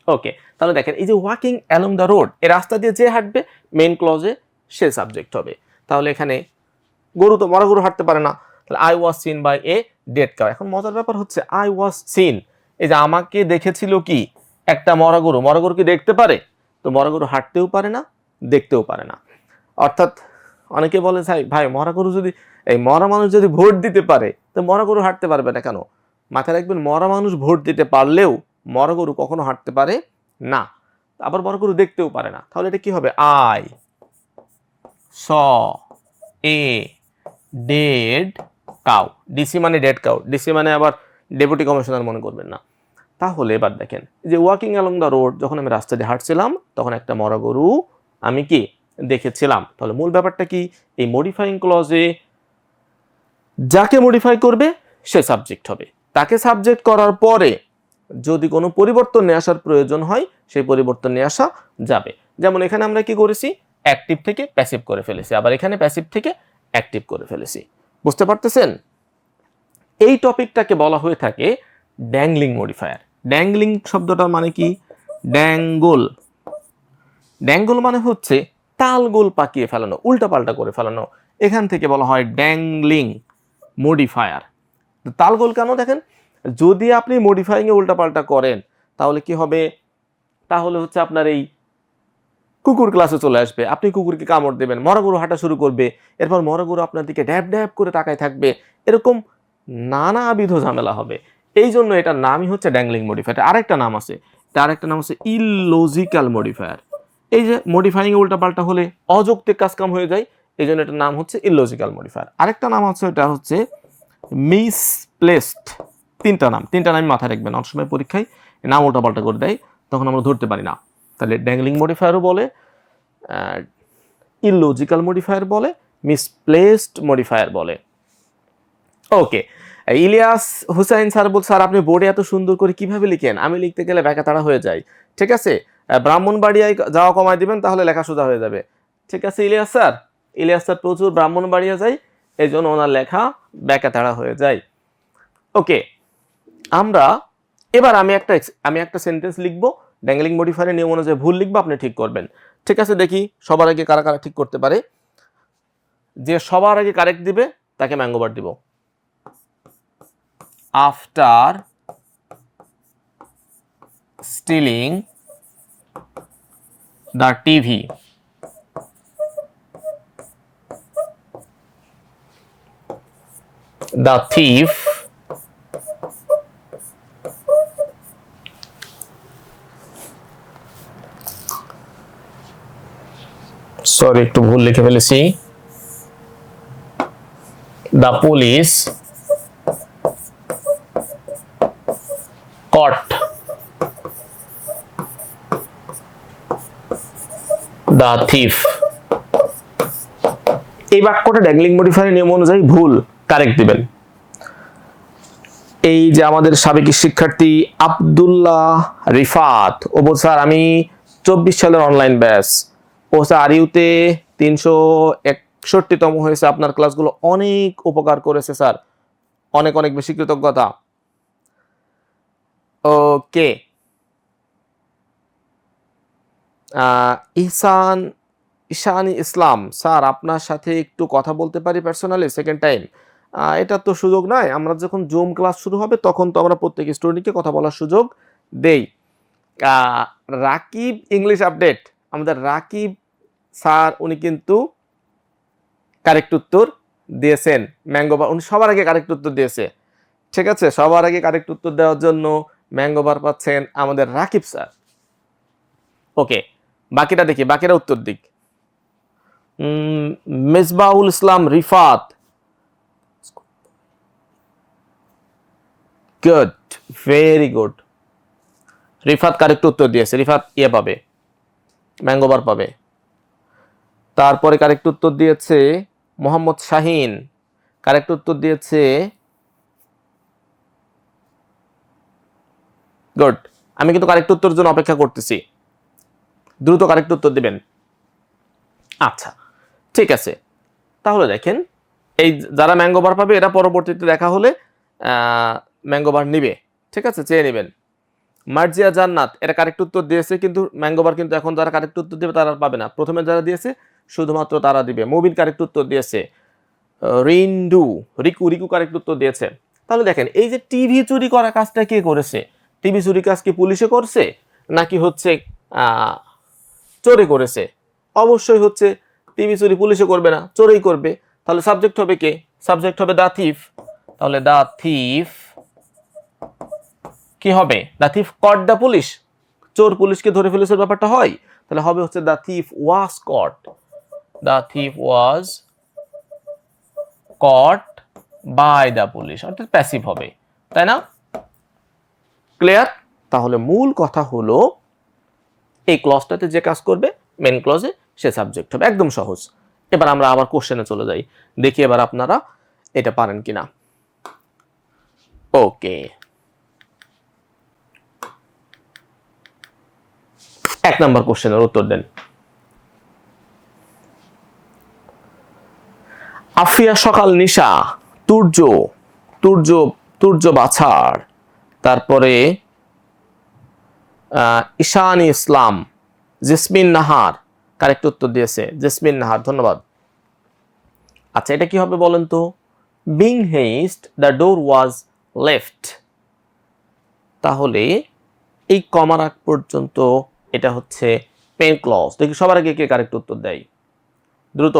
ওকে, তাহলে দেখেন এই যে ওয়াকিং অ্যালং দ্য রোড, এই রাস্তা দিয়ে যে হাঁটবে মেইন ক্লজে সে সাবজেক্ট হবে। তাহলে এখানে গরু তো মরা গরু হাঁটতে পারে না, তাহলে I was seen by a dead cow. এখন মজার ব্যাপার হচ্ছে আই ওয়াজ সিন, এই যে আমাকে দেখেছিল কি একটা মরা গরু, মরা গরু কি দেখতে পারে? তো মরা গরু হাঁটতেও পারে না, দেখতেও পারে না। অর্থাৎ অনেকে বলে ভাই মরা গরু যদি, এই মরা মানুষ যদি ভোট দিতে পারে, তো মরা গরু হাঁটতে পারবে না কেন? মাথায় রাখবেন, মরা মানুষ ভোট দিতে পারলেও মরা গরু কখনো হাঁটতে পারে না, আবার মরা গরু দেখতেও পারে না। তাহলে এটা কি হবে, I saw A dead cow. DC মানে ডেড কাউ, ডিসি মানে আবার ডেপুটি কমিশনার মনে করবেন না। তাহলে এবার দেখেন যে ওয়াকিং অ্যালং দ্য রোড, যখন আমি রাস্তা দিয়ে হাঁটছিলাম তখন একটা মরা গরু আমি কি দেখেছিলাম। তাহলে মূল ব্যাপারটা কি, এই মডিফাইং ক্লজে যাকে মডিফাই করবে সে সাবজেক্ট হবে। তাকে সাবজেক্ট করার পরে যদি কোনো পরিবর্তন নিয়ে আসার প্রয়োজন হয়, সেই পরিবর্তন নিয়ে আসা যাবে। যেমন এখানে আমরা কি করেছি, অ্যাক্টিভ থেকে প্যাসিভ করে ফেলেছি, আবার এখানে প্যাসিভ থেকে অ্যাক্টিভ করে ফেলেছি। বুঝতে পারতেছেন? এই টপিকটাকে বলা হয়ে থাকে ড্যাংলিং মডিফায়ার। ড্যাংলিং শব্দটার মানে কি, ড্যাঙ্গল। ড্যাঙ্গল মানে হচ্ছে তালগোল পাকিয়ে ফেলানো, উল্টাপাল্টা করে ফেলানো। এখান থেকে বলা হয় ড্যাংলিং মডিফায়ার। তালগোল কেন? দেখেন, যদি আপনি মডিফাইং এ উল্টাপাল্টা করেন তাহলে কি হবে, তাহলে হচ্ছে আপনার এই কুকুর ক্লাসে চলে আসবে, আপনি কুকুরকে কামড় দেবেন, মরা গরু হাঁটা শুরু করবে, এরপর মরা গরু আপনার দিকে ড্যাব ড্যাব করে তাকায় থাকবে। এরকম নানাবিধ ঝামেলা হবে। এই জন্য এটার নামই হচ্ছে ড্যাংলিং মডিফায়ার। আরেকটা নাম আছে, তার একটা নাম হচ্ছে ইললজিক্যাল মডিফায়ার। এই যে মডিফাইং উল্টাপাল্টা হলে অযৌক্তিক কাজকাম হয়ে যায়, এই জন্য এটার নাম হচ্ছে ইললজিক্যাল মডিফায়ার। আরেকটা নাম হচ্ছে, এটা হচ্ছে মিসপ্লেসড। তিনটা নাম মাথায় রাখবেন, অনেক সময় পরীক্ষায় নাম উল্টাপাল্টা করে দেয়, তখন আমরা ধরতে পারি না। তাহলে ড্যাংলিং মডিফায়ারও বলে, ইললজিক্যাল মডিফায়ার বলে, মিসপ্লেসড মডিফায়ার বলে। ওকে, ইলিয়াস হুসাইন স্যার বল, স্যার আপনি বোর্ডে এত সুন্দর করে কিভাবে লিখেন, আমি লিখতে গেলে ব্যাকাতাড়া হয়ে যায়। ঠিক আছে, ব্রাহ্মণবাড়িয়ায় যাওয়া কমায় দিবেন, তাহলে লেখা সোজা হয়ে যাবে। ঠিক আছে ইলিয়াস স্যার প্রচুর ব্রাহ্মণবাড়িয়া যায়, এই জন্য ওনার লেখা ব্যাকাতাড়া হয়ে যায়। ওকে, আমরা এবার আমি একটা সেন্টেন্স লিখবো, ড্যাংলিং মডিফায়ারের নিয়ম অনুযায়ী ভুল লিখবো, আপনি ঠিক করবেন। ঠিক আছে, দেখি সবার আগে কারা কারা ঠিক করতে পারে। যে সবার আগে কারেক্ট দিবে তাকে ম্যাঙ্গো বার দিব। After stealing the TV, the thief sorry একটু ভুল লিখে ফেলেছি, the police caught the thief। এই বাক্যটা ড্যাংলিং মডিফায়ারের নিয়ম অনুযায়ী ভুল, কারেক্ট দিবেন। এই যে আমাদের সাবেক শিক্ষার্থী আব্দুল্লাহ রিফাত, ও বল স্যার আমি 24 সালের অনলাইন ব্যাচ, ও স্যার আরিউতে 361তম হয়েছে, আপনার ক্লাসগুলো অনেক উপকার করেছে স্যার, অনেক অনেক বেশি কৃতজ্ঞতা। ওকে, ঈশানী ইসলাম, স্যার আপনার সাথে একটু কথা বলতে পারি পার্সোনালি, সেকেন্ড টাইম। এটা তো সুযোগ নয়, আমরা যখন জুম ক্লাস শুরু হবে তখন তো আমরা প্রত্যেক স্টুডেন্টকে কথা বলার সুযোগ দেই। রাকিব ইংলিশ আপডেট, আমাদের রাকিব স্যার উনি কিন্তু কারেক্ট উত্তর দিয়েছেন, ম্যাঙ্গো বার উনি সবার আগে কারেক্ট উত্তর দিয়েছে। ঠিক আছে, সবার আগে কারেক্ট উত্তর দেওয়ার জন্য ম্যাঙ্গো বার পাচ্ছেন আমাদের রাকিব স্যার। ওকে, বাকিটা দেখি, বাকিরা উত্তর দিক। Mezbaul Islam Rifat, good, very good. Rifat correct উত্তর দিয়েছে, রিফাত ইয়ে পাবে, ম্যাঙ্গো বার পাবে। তারপরে কারেক্ট উত্তর দিয়েছে মোহাম্মদ শাহিন, কারেক্ট উত্তর দিয়েছে, গুড। আমি কিন্তু কারেক্ট উত্তরের জন্য অপেক্ষা করতেছি, দ্রুত কারেক্ট উত্তর দিবেন। আচ্ছা ঠিক আছে, তাহলে দেখেন এই যারা ম্যাঙ্গো বার পাবে এরা পরবর্তীতে দেখা হলে ম্যাঙ্গো বার নিবে। ঠিক আছে, চেয়ে নেবেন। মার্জিয়া জান্নাত এরা কারেক্ট উত্তর দিয়েছে, কিন্তু ম্যাঙ্গো বার কিন্তু এখন যারা কারেক্ট উত্তর দিবে তারা পাবে না, প্রথমে যারা দিয়েছে শুধুমাত্র তারা দিবে। মুবিন কারেক্ট উত্তর দিয়েছে, রিকু কারেক্ট উত্তর দিয়েছে। তাহলে দেখেন এই যে টিভি চুরি করা কাজটা কে করেছে, টিভি চুরি কাজ কি পুলিশে করছে নাকি হচ্ছে চোরে করেছে? অবশ্যই হচ্ছে টিভি চুরি পুলিশে করবে না, চোরেই করবে। তাহলে সাবজেক্ট হবে কে? সাবজেক্ট হবে দা থিফ। তাহলে দা থিফ কি হবে? দা থিফ কট দা পুলিশ, চোর পুলিশকে ধরে ফেলেছে ব্যাপারটা হয়, তাহলে হবে হচ্ছে the thief was caught, the thief was caught by the police, অর্থাৎ প্যাসিভ হবে, তাই না? ক্লিয়ার? তাহলে মূল কথা হলো এই ক্লজটাতে যে কাজ করবে মেন ক্লজে সে সাবজেক্ট হবে, একদম সহজ। এবার আমরা আবার কোশ্চেনে চলে যাই, দেখি এবার আপনারা এটা পারেন কিনা। ওকে, 1 নম্বর কোশ্চেনের উত্তর দেন। আফিয়া সকাল নিশা, তুর্য তুর্য তুর্য বাছাড়, তারপরে ঈশানী ইসলাম, জেসমিন নাহার কারেক্ট উত্তর দিয়েছে, জেসমিন নাহার, ধন্যবাদ। আচ্ছা এটা কি হবে বলেন তো? Being heist the door was left, তাহলে এই কমার আগ পর্যন্ত এটা হচ্ছে মেন ক্লজ। দেখি সবার আগে কে কারেক্ট উত্তর দেয়, দ্রুত।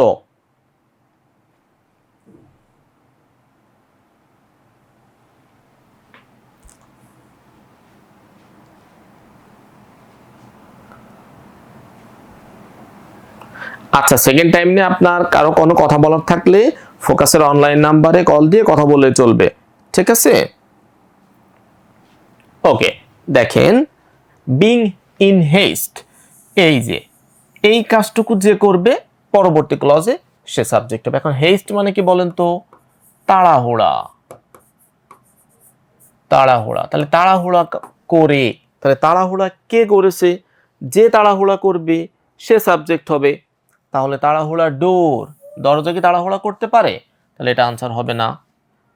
আচ্ছা, সেকেন্ড টাইম নিয়ে আপনার কারো কোনো কথা বলার থাকলে ফোকাসের অনলাইন নাম্বারে কল দিয়ে কথা বলে চলবে, ঠিক আছে? ওকে, দেখেন বিং ইন হেস্ট, এই যে এই কাজটুকু যে করবে পরবর্তী ক্লজে সে সাবজেক্ট হবে। এখন হেস্ট মানে কি বলেন তো? তাড়াহুড়া, তাড়াহুড়া। তাহলে তাড়াহুড়া করে, তাহলে তাড়াহুড়া কে করেছে? যে তাড়াহুড়া করবে সে সাবজেক্ট হবে। তাহলে তাড়াহুড়া ডোর, দরজা কি তাড়াহুড়া করতে পারে? তাহলে এটা আনসার হবে না।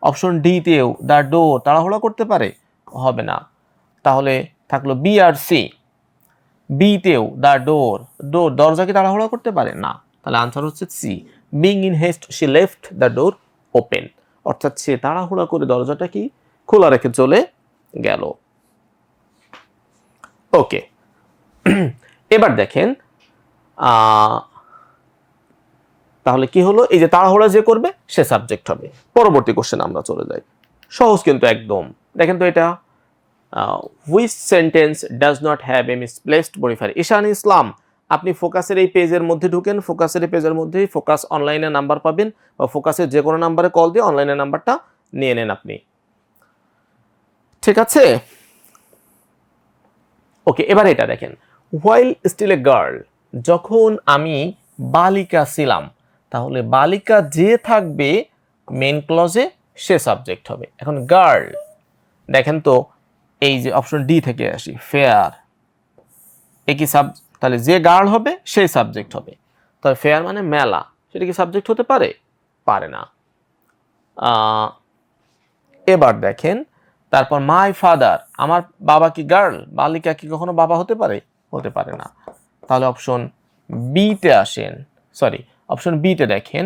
অপশন ডি তেও দ্য ডোর তাড়াহুড়া করতে পারে, হবে না। তাহলে থাকলো বি আর সি, বি তেও দ্য ডোর, ডোর দরজা কি তাড়াহুড়া করতে পারে? না। তাহলে আনসার হচ্ছে C, being in haste she left the door open, অর্থাৎ সে তাড়াহুড়া করে দরজাটা কি খোলা রেখে চলে গেল। ওকে, এবার দেখেন তাহলে কি হলো? এই যে তাড়াহুড়া যে করবে সে সাবজেক্ট হবে। পরবর্তী কোশ্চেন আমরা চলে যাই, সহজ কিন্তু একদম। দেখেন তো এটা which sentence does not have a misplaced modifier? ঈশান ইসলাম, আপনি ফোকাসের এই পেজের মধ্যে ঢুকেন, ফোকাসের এই পেজের মধ্যেই ফোকাস অনলাইনে নাম্বার পাবেন, বা ফোকাসের যে কোনো নাম্বারে কল দিয়ে অনলাইনে নাম্বারটা নিয়ে নেন আপনি, ঠিক আছে? ওকে, এবার এটা দেখেন, while still a girl, যখন আমি বালিকা ছিলাম, তাহলে বালিকা যে থাকবে মেইন ক্লজে সে সাবজেক্ট হবে। এখন গার্ল, দেখেন তো এই যে অপশন ডি থেকে আসি, ফেয়ার, একই তাহলে যে গার্ল হবে সেই সাবজেক্ট হবে। তবে ফেয়ার মানে মেলা, সেটা কি সাবজেক্ট হতে পারে? পারে না। এবার দেখেন, তারপর মাই ফাদার, আমার বাবা কি গার্ল? বালিকা কি কখনো বাবা হতে পারে? হতে পারে না। তাহলে অপশন বিতে আসেন, সরি অপশন বিতে দেখেন,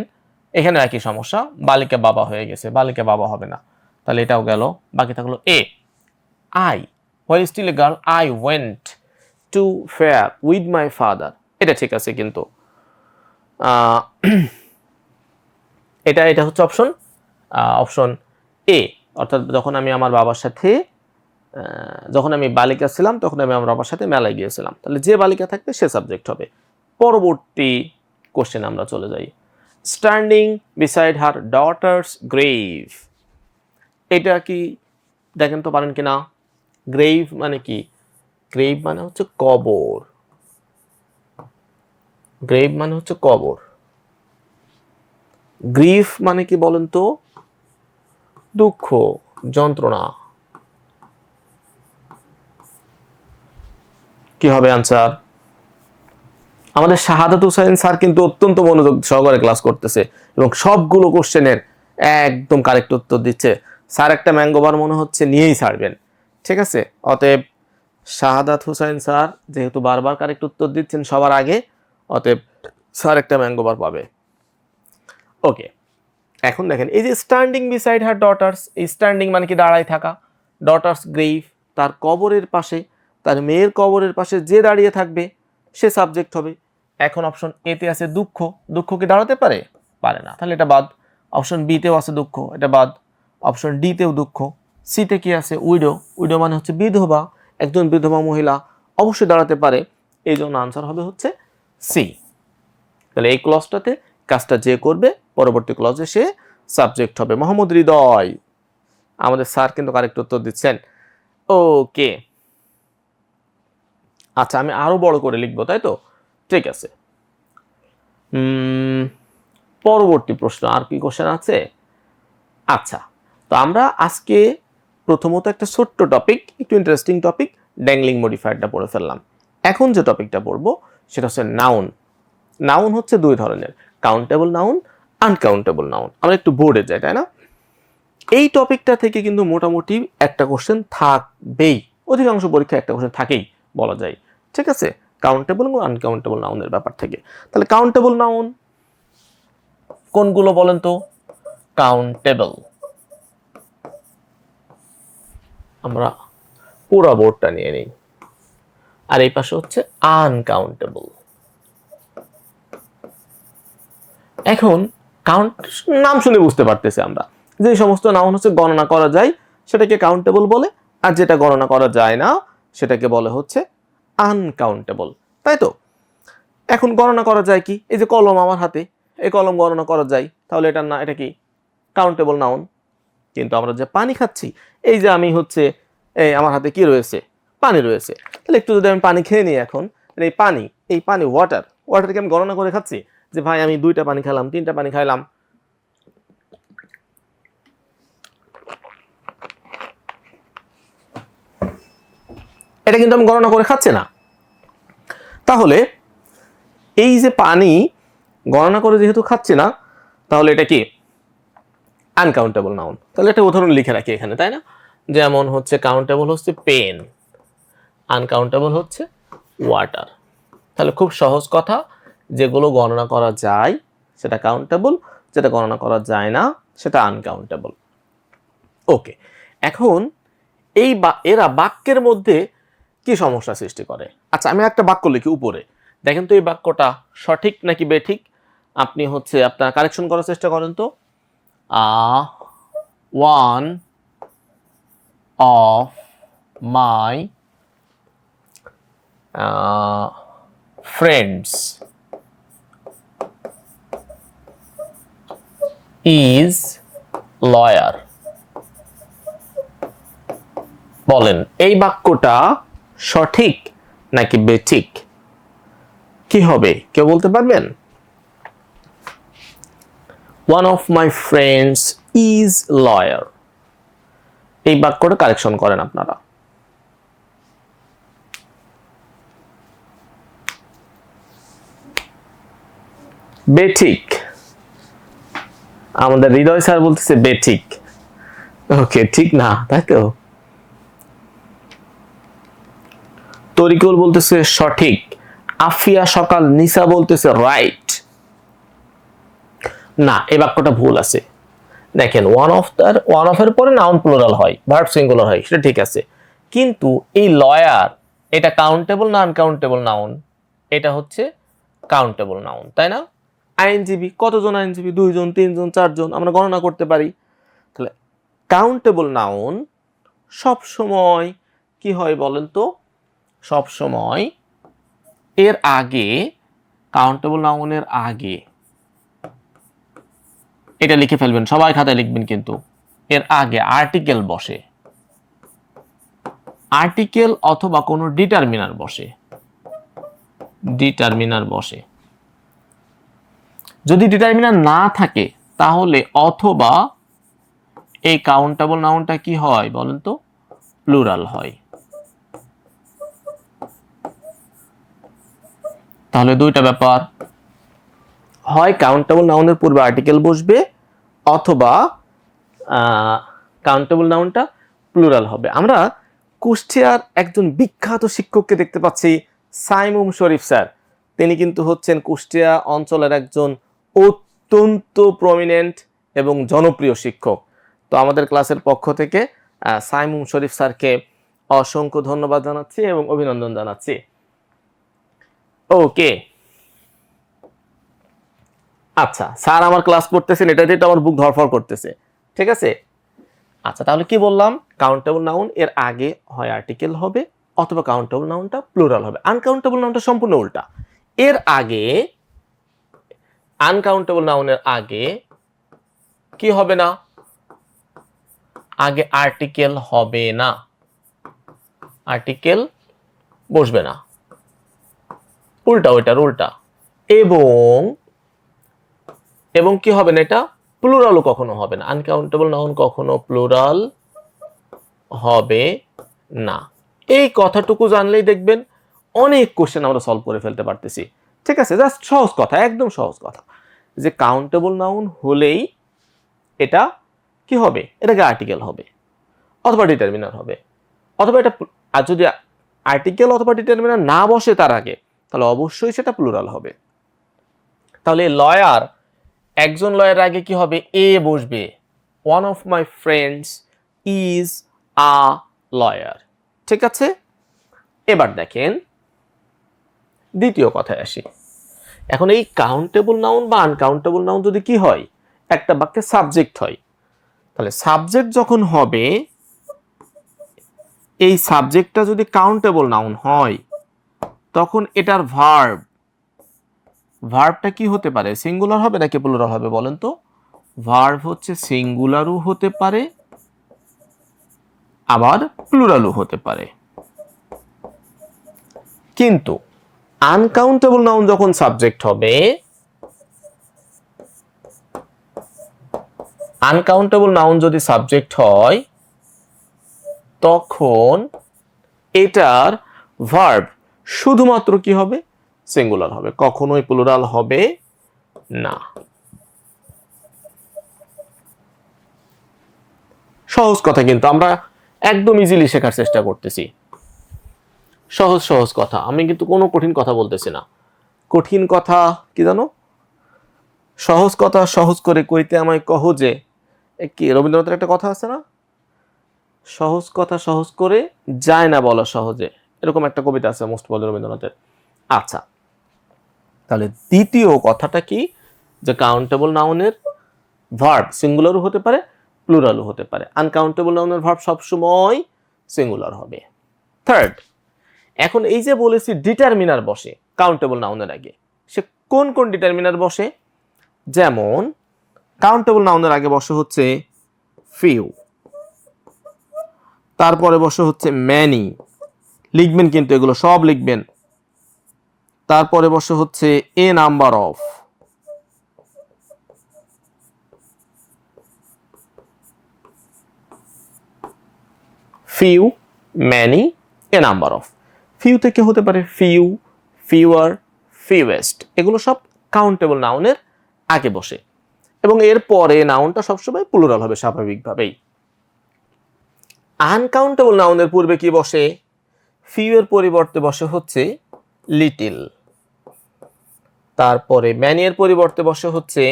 এখানে একই সমস্যা, বালিকা বাবা হয়ে গেছে, বালিকা বাবা হবে না। তাহলে এটাও গেল, বাকি থাকলো এ, I, while still a girl I went to fair with my father, এটা ঠিক আছে কিন্তু এটা এটা হচ্ছে অপশন এ, অর্থাৎ যখন আমি আমার বাবার সাথে যখন আমি বালিকা ছিলাম তখন আমি আমার বাবার সাথে মেলায় গিয়েছিলাম। তাহলে যে বালিকা থাকবে সে সাবজেক্ট হবে। পরবর্তী কোশ্চেন আমরা চলে যাই, স্ট্যান্ডিং বিসাইড হার ডটার্স গ্রেভ, এটা কি দেখেন তো পারেন কিনা? গ্রেভ মানে কি? গ্রেভ মানে হচ্ছে কবর, গ্রেভ মানে হচ্ছে কবর। গ্রিফ মানে কি বলেন তো? দুঃখ, যন্ত্রণা। কি হবে আনসার? আমাদের শাহাদাত হুসাইন স্যার কিন্তু অত্যন্ত মনোযোগ সহকারে ক্লাস করতেছে এবং সবগুলো কোশ্চেনের একদম কারেক্ট উত্তর দিচ্ছে। স্যার একটা ম্যাঙ্গোবার মনে হচ্ছে নিয়েই ছাড়বেন, ঠিক আছে? অতএব শাহাদাত হুসাইন স্যার যেহেতু বারবার কারেক্ট উত্তর দিচ্ছেন সবার আগে, অতএব স্যার একটা ম্যাঙ্গোবার পাবে। ওকে, এখন দেখেন এই যে স্ট্যান্ডিং বিসাইড হার ডটার্স, এই স্ট্যান্ডিং মানে কি দাঁড়ায় থাকা, ডটার্স গ্রেভ তার কবরের পাশে, তার মেয়ের কবরের পাশে যে দাঁড়িয়ে থাকবে সে সাবজেক্ট হবে। এখন অপশন এতে আছে দুঃখ, দুঃখ কি দাঁড়াতে পারে? পারে না, তাহলে এটা বাদ। অপশন বিতেও আছে দুঃখ, এটা বাদ। অপশন ডিতেও দুঃখ। সিতে কি আছে? উইডো, উইডো মানে হচ্ছে বিধবা, একজন বিধবা মহিলা অবশ্যই দাঁড়াতে পারে, এই জন্য আনসার হবে হচ্ছে সি। তাহলে এই ক্লজটাতে কাজটা যে করবে পরবর্তী ক্লজে সে সাবজেক্ট হবে। মোহাম্মদ হৃদয়, আমাদের স্যার কিন্তু কারেক্ট উত্তর দিচ্ছেন। ওকে, আচ্ছা আমি আরো বড় করে লিখবো, তাই তো? ঠিক আছে, পরবর্তী প্রশ্ন আর কি কোশ্চেন আছে? আচ্ছা, তো আমরা আজকে প্রথমত একটা ছোট্ট টপিক, একটু ইন্টারেস্টিং টপিক, ড্যাংলিং মডিফায়ারটা পড়ে ফেললাম। এখন যে টপিকটা পড়বো সেটা হচ্ছে নাউন। নাউন হচ্ছে দুই ধরনের, কাউন্টেবল নাউন, আনকাউন্টেবল নাউন। আমরা একটু বোর্ডে যাই, তাই না? এই টপিকটা থেকে কিন্তু মোটামুটি একটা কোশ্চেন থাকবেই, অধিকাংশ পরীক্ষায় একটা কোশ্চেন থাকেই বলা যায়, ঠিক আছে? কাউন্টেবল এবং আনকাউন্টেবল নাউনের ব্যাপার থেকে। তাহলে কাউন্টেবল নাউন কোনগুলো বলেন তো? কাউন্টেবল, আমরা পুরো বোর্ডটা নিয়ে নিই, আর এই পাশে হচ্ছে আনকাউন্টেবল। এখন কাউন্ট নাম শুনে বুঝতে পারতেছি আমরা যে সমস্ত নাউন হচ্ছে গণনা করা যায় সেটাকে কাউন্টেবল বলে, আর যেটা গণনা করা যায় না সেটাকে বলে হচ্ছে আনকাউন্টেবল, তাই তো? এখন গণনা করা যায় কি, এই যে কলম আমার হাতে, এই কলম গণনা করা যায়, তাহলে এটা না, এটা কি কাউন্টেবল নাউন। কিন্তু আমরা যে পানি খাচ্ছি, এই যে আমি হচ্ছে এই আমার হাতে কি রয়েছে, পানি রয়েছে, তাহলে একটু যদি আমি পানি খেয়ে নিই এখন, এই পানি ওয়াটারকে আমি গণনা করে খাচ্ছি যে ভাই আমি 2টা পানি খেলাম, 3টা পানি খাইলাম, এটা কিন্তু আমি গণনা করে খাচ্ছি না। তাহলে এই যে পানি গণনা করে যেহেতু খাচ্ছি না, তাহলে এটা কি আনকাউন্টেবল নাউন। তাহলে একটা উদাহরণ লিখে রাখি এখানে, তাই না? যেমন হচ্ছে কাউন্টেবল হচ্ছে পেন, আনকাউন্টেবল হচ্ছে ওয়াটার। তাহলে খুব সহজ কথা, যেগুলো গণনা করা যায় সেটা কাউন্টেবল, যেটা গণনা করা যায় না সেটা আনকাউন্টেবল। ওকে, এখন এরা বাক্যের মধ্যে কি সমস্যা সৃষ্টি করে? আচ্ছা, আমি একটা বাক্য লিখি উপরে, দেখেন তো এই বাক্যটা সঠিক নাকি বেঠিক। আপনি হচ্ছে আপনার কারেকশন করার চেষ্টা করেন তো। One of my friends is lawyer. বলেন এই বাক্যটা সঠিক নাকি বেঠিক? কি হবে কেউ বলতে পারবেন? One of my friends is lawyer, এই বাক্যটা কারেকশন করেন আপনারা। বেঠিক, আমাদের হৃদয় স্যার বলতেছে বেঠিক। ওকে, ঠিক না, তাই তো? তরিকুল বলতেছে সঠিক, আফিয়া সকাল নিসা বলতেছে রাইট। না, এই বাক্যটা ভুল আছে। দেখেন ওয়ান অফ এর পরে নাউন প্লুরাল হয়, ভার্ব সিঙ্গুলার হয়, সেটা ঠিক আছে, কিন্তু এই লয়ার এটা কাউন্টেবল না আনকাউন্টেবল নাউন? এটা হচ্ছে কাউন্টেবল নাউন, তাই না? আইনজীবী, কতজন আইনজীবী? 2 জন, 3 জন, 4 জন, আমরা গণনা করতে পারি। তাহলে কাউন্টেবল নাউন সব সময় কি হয় বলেন তো? সব সময় এর আগে, কাউন্টেবল নাউনের আগে, এটা লিখে ফেলবেন, সবাই খাতায় লিখবেন কিন্তু, এর আগে আর্টিকেল বসে, আর্টিকেল অথবা কোনো ডিটারমিনার বসে, ডিটারমিনার বসে। যদি ডিটারমিনার না থাকে তাহলে অথবা এই কাউন্টেবল নাউনটা কি হয় বলেন তো? প্লুরাল হয়। তাহলে দুইটা ব্যাপার, হয় কাউন্টেবল নাউনের পূর্বে আর্টিকেল বসবে অথবা কাউন্টেবল নাউনটা প্লুরাল হবে। আমরা কুষ্টিয়ার একজন বিখ্যাত শিক্ষককে দেখতে পাচ্ছি, সাইমুম শরীফ স্যার। তিনি কিন্তু হচ্ছেন কুষ্টিয়া অঞ্চলের একজন অত্যন্ত প্রমিনেন্ট এবং জনপ্রিয় শিক্ষক। তো আমাদের ক্লাসের পক্ষ থেকে সাইমুম শরীফ স্যারকে অসংখ্য ধন্যবাদ জানাচ্ছি এবং অভিনন্দন জানাচ্ছি। ওকে, আচ্ছা স্যার আমার ক্লাস করতেছেন, এটা দিয়ে আমার বুক ধরফর করতেছে, ঠিক আছে? আচ্ছা, তাহলে কি বললাম? কাউন্টেবল নাউন এর আগে হয় আর্টিকেল হবে অথবা কাউন্টেবল নাউনটা প্লুরাল হবে। আনকাউন্টেবল নাউনটা সম্পূর্ণ উল্টা, এর আগে, আনকাউন্টেবল নাউনের আগে কি হবে না? আগে আর্টিকেল হবে না, আর্টিকেল বসবে না, উল্টা, ওইটার উল্টা। এবং কি হবে না? এটা প্লুরালও কখনো হবে না, আনকাউন্টেবল নাউন কখনো প্লুরাল হবে না। এই কথাটুকু জানলেই দেখবেন অনেক কোশ্চেন আমরা সলভ করে ফেলতে পারতেছি, ঠিক আছে? জাস্ট সহজ কথা, একদম সহজ কথা, যে কাউন্টেবল নাউন হলেই এটা কি হবে? এটাকে আর্টিকেল হবে অথবা ডিটারমিনার হবে, অথবা এটা, আর যদি আর্টিকেল অথবা ডিটারমিনার না বসে তার আগে, তাহলে অবশ্যই সেটা প্লুরাল হবে। তাহলে লয়ার, একজন লয়ার আগে কি হবে? এ বসবে, one of my friends is a lawyer, ঠিক আছে? এবার দেখেন দ্বিতীয় কথায় আসি। এখন এই কাউন্টেবল নাউন বা আনকাউন্টেবল নাউন যদি কি হয়? একটা বাক্যে সাবজেক্ট হয়, তাহলে সাবজেক্ট যখন হবে, এই সাবজেক্টটা যদি কাউন্টেবল নাউন হয় তখন এটার ভার্ব ভার্বটা কি হতে পারে, সিঙ্গুলার হবে নাকি প্লুরাল হবে বলেন তো? ভার্ব হচ্ছে সিঙ্গুলারও হতে পারে আবার প্লুরালও হতে পারে, কিন্তু আনকাউন্টেবল নাউন যখন সাবজেক্ট হবে, আনকাউন্টেবল নাউন যদি সাবজেক্ট হয় তখন এটার ভার্ব শুধুমাত্র কি হবে, সিঙ্গুলার হবে, কখনোই প্লুরাল হবে না। সহজ কথা, কিন্তু আমরা একদম ইজিলি শেখার চেষ্টা করতেছি, সহজ সহজ কথা, আমি কিন্তু কোনো কঠিন কথা বলতেছি না। কঠিন কথা কি জানো, সহজ কথা সহজ করে কইতে আমায় কহ যে, কি রবীন্দ্রনাথের একটা কথা আছে না, সহজ কথা সহজ করে যায় না বলা সহজে, এরকম একটা কবিতা আছে মোস্ট প্রবলি রবীন্দ্রনাথের। আচ্ছা, তাহলে দ্বিতীয় কথাটা কি, যে কাউন্টেবল নাউনের ভার্ব সিঙ্গুলারও হতে পারে প্লুরালও হতে পারে, আনকাউন্টেবল নাউনের ভার্ব সবসময় সিঙ্গুলার হবে। থার্ড, এখন এই যে বলেছি ডিটারমিনার বসে কাউন্টেবল নাউনের আগে, সে কোন কোন ডিটারমিনার বসে, যেমন কাউন্টেবল নাউনের আগে বসে হচ্ছে ফিউ, তারপরে বসে হচ্ছে ম্যানি, লিখবেন কিন্তু এগুলো সব লিখবেন, তারপরে বসে হচ্ছে a number of, few, many, a number of. Few থেকে হতে পারে ফিউ, ফিউয়ার, ফিউয়েস্ট, এগুলো সব কাউন্টেবল নাউনের আগে বসে, এবং এর পরে নাউনটা সবসময় প্লুরাল হবে স্বাভাবিকভাবেই। আনকাউন্টেবল নাউনের পূর্বে কি বসে, ফিউ এর পরিবর্তে বসে হচ্ছে লিটিল, তারপরে ম্যানি এর পরিবর্তে বসে হচ্ছে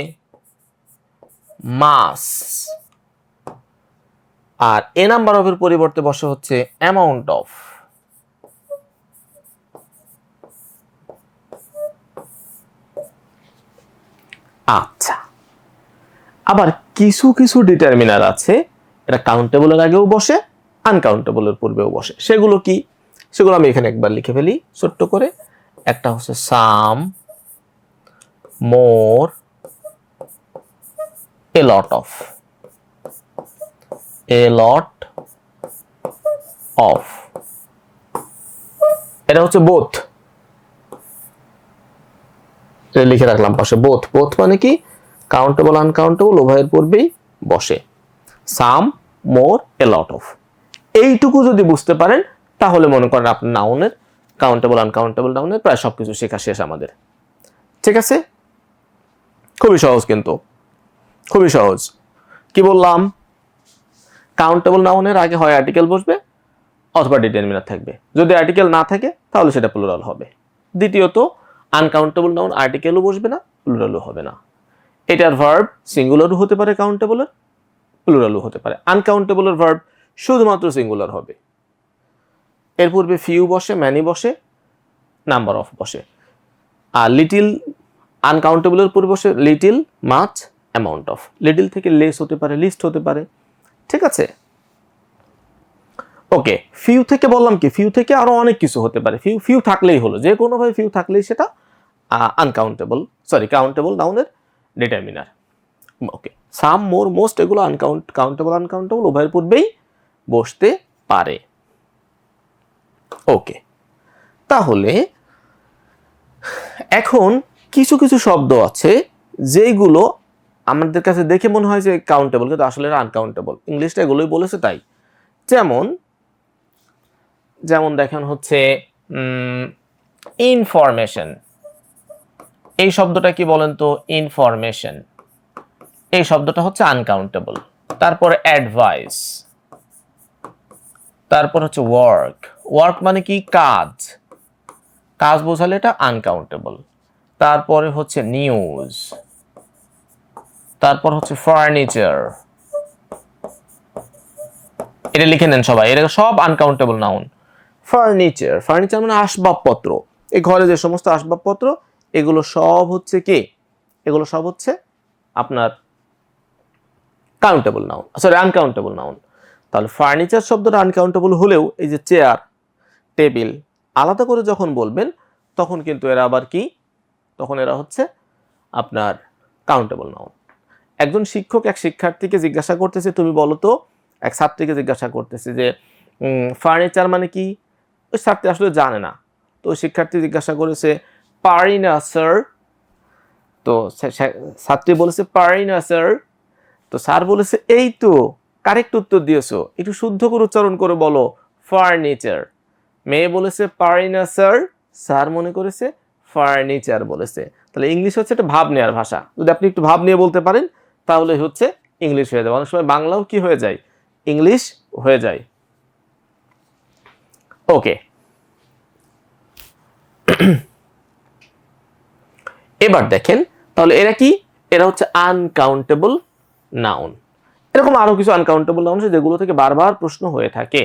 মাস, আর এ নাম্বার অফ এর পরিবর্তে বসে হচ্ছে অ্যামাউন্ট অফ। আচ্ছা, আবার কিছু কিছু ডিটারমিনার আছে এটা কাউন্টেবলের আগেও বসে আনকাউন্টেবলের পূর্বেও বসে, সেগুলো কি, সেগুলো আমি এখানে একবার লিখে ফেলি ছোট্ট করে। একটা হচ্ছে সাম, মোর, এ lot of, A lot of, এটা হচ্ছে বোথ, লিখে রাখলাম পাশে বোথ। বোথ মানে কি, কাউন্টেবল আনকাউন্টেবল উভয়ের পূর্বেই বসে, সাম, মোর, এ লট অফ। এইটুকু যদি বুঝতে পারেন তাহলে মনে করেন আপনার নাউনের কাউন্টেবল আনকাউন্টেবল নাউনের প্রায় সবকিছু শেখা শেষ আমাদের। ঠিক আছে, খুবই সহজ, কিন্তু খুবই সহজ। কি বললাম, কাউন্টেবল নাউনের আগে হয় আর্টিকেল বসবে অথবা ডিটারমিনার থাকবে, যদি আর্টিকেল না থাকে তাহলে সেটা প্লুরাল হবে। দ্বিতীয়ত, আনকাউন্টেবল নাউন আর্টিকেলও বসবে না প্লুরালও হবে না, এটার ভার্ব সিঙ্গুলারও হতে পারে কাউন্টেবলের, প্লুরালও হতে পারে। আনকাউন্টেবলের ভার্ব শুধুমাত্র সিঙ্গুলার হবে, এর পূর্বে ফিউ বসে, ম্যানি বসে, নাম্বার অফ বসে। আর লিটিল আনকাউন্টেবলের পূর্বে বসে little, much, amount of. Little থেকে লেস হতে পারে, লিস্ট হতে পারে। ঠিক আছে, ওকে। ফিউ থেকে বললাম কি, ফিউ থেকে আরো অনেক কিছু হতে পারে, ফিউ ফিউ থাকলেই হলো, যে কোনো ভাবে ফিউ থাকলেই সেটা আনকাউন্টেবল, সরি কাউন্টেবল নাউনের ডিটারমিনার। ওকে, সাম, মোর, মোস্ট এগুলো কাউন্টেবল আনকাউন্টেবল উভয়ের পূর্বেই বসতে পারে। ওকে, তাহলে এখন কিছু কিছু শব্দ আছে যেগুলো আমাদের কাছে দেখে মনে হয় যে কাউন্টেবল, কিন্তু আসলে আনকাউন্টেবল, ইংলিশটা এগুলোই বলেছে তাই। যেমন যেমন দেখেন হচ্ছে ইনফরমেশন, এই শব্দটা কি বলেন তো, ইনফরমেশন, এই শব্দটা হচ্ছে আনকাউন্টেবল। তারপরে অ্যাডভাইস, তারপর হচ্ছে ওয়ার্ক, ওয়ার্ক মানে কি, কাজ, কাজ বোঝালে এটা আনকাউন্টেবল। তারপরে হচ্ছে নিউজ, তারপর হচ্ছে ফার্নিচার, এটা লিখে নেন সবাই, এটা সব আনকাউন্টেবল নাউন। ফার্নিচার, ফার্নিচার মানে আসবাবপত্র, এই ঘরে যে সমস্ত আসবাবপত্র এগুলো সব হচ্ছে কি, এগুলো সব হচ্ছে আপনার countable noun, sorry uncountable noun. তাহলে ফার্নিচার শব্দটা আনকাউন্টেবল হলেও এই যে চেয়ার, টেবিল আলাদা করে যখন বলবেন তখন কিন্তু এরা আবার কি তখন এরা হচ্ছে আপনার কাউন্টেবল নাউন। একজন শিক্ষক এক শিক্ষার্থীকে জিজ্ঞাসা করতেছে, তুমি বলো তো, এক ছাত্রীকে জিজ্ঞাসা করতেছে যে ফার্নিচার মানে কি। ওই ছাত্রী আসলে জানে না, তো শিক্ষার্থী জিজ্ঞাসা করেছে পারি না স্যার। তো ছাত্রী বলেছে পারি না স্যার। তো স্যার বলেছে এই তো কারেক্ট উত্তর দিয়েছো, একটু শুদ্ধ করে উচ্চারণ করে বলো ফার্নিচার। মেয়ে বলেছে পারি না স্যার, স্যার মনে করেছে ফার্নিচার বলেছে। তাহলে ইংলিশ হচ্ছে একটা ভাব নেওয়ার ভাষা, যদি আপনি একটু ভাব নিয়ে বলতে পারেন তাহলে হচ্ছে ইংলিশ হয়ে যায়। অনেক সময় বাংলাও কি হয়ে যায়, ইংলিশ হয়ে যায়। ওকে, এবার দেখেন তাহলে এরা কি, এরা হচ্ছে আনকাউন্টেবল নাউন। এরকম আরো কিছু আনকাউন্টেবল নাউন আছে যেগুলো থেকে বারবার প্রশ্ন হয়ে থাকে।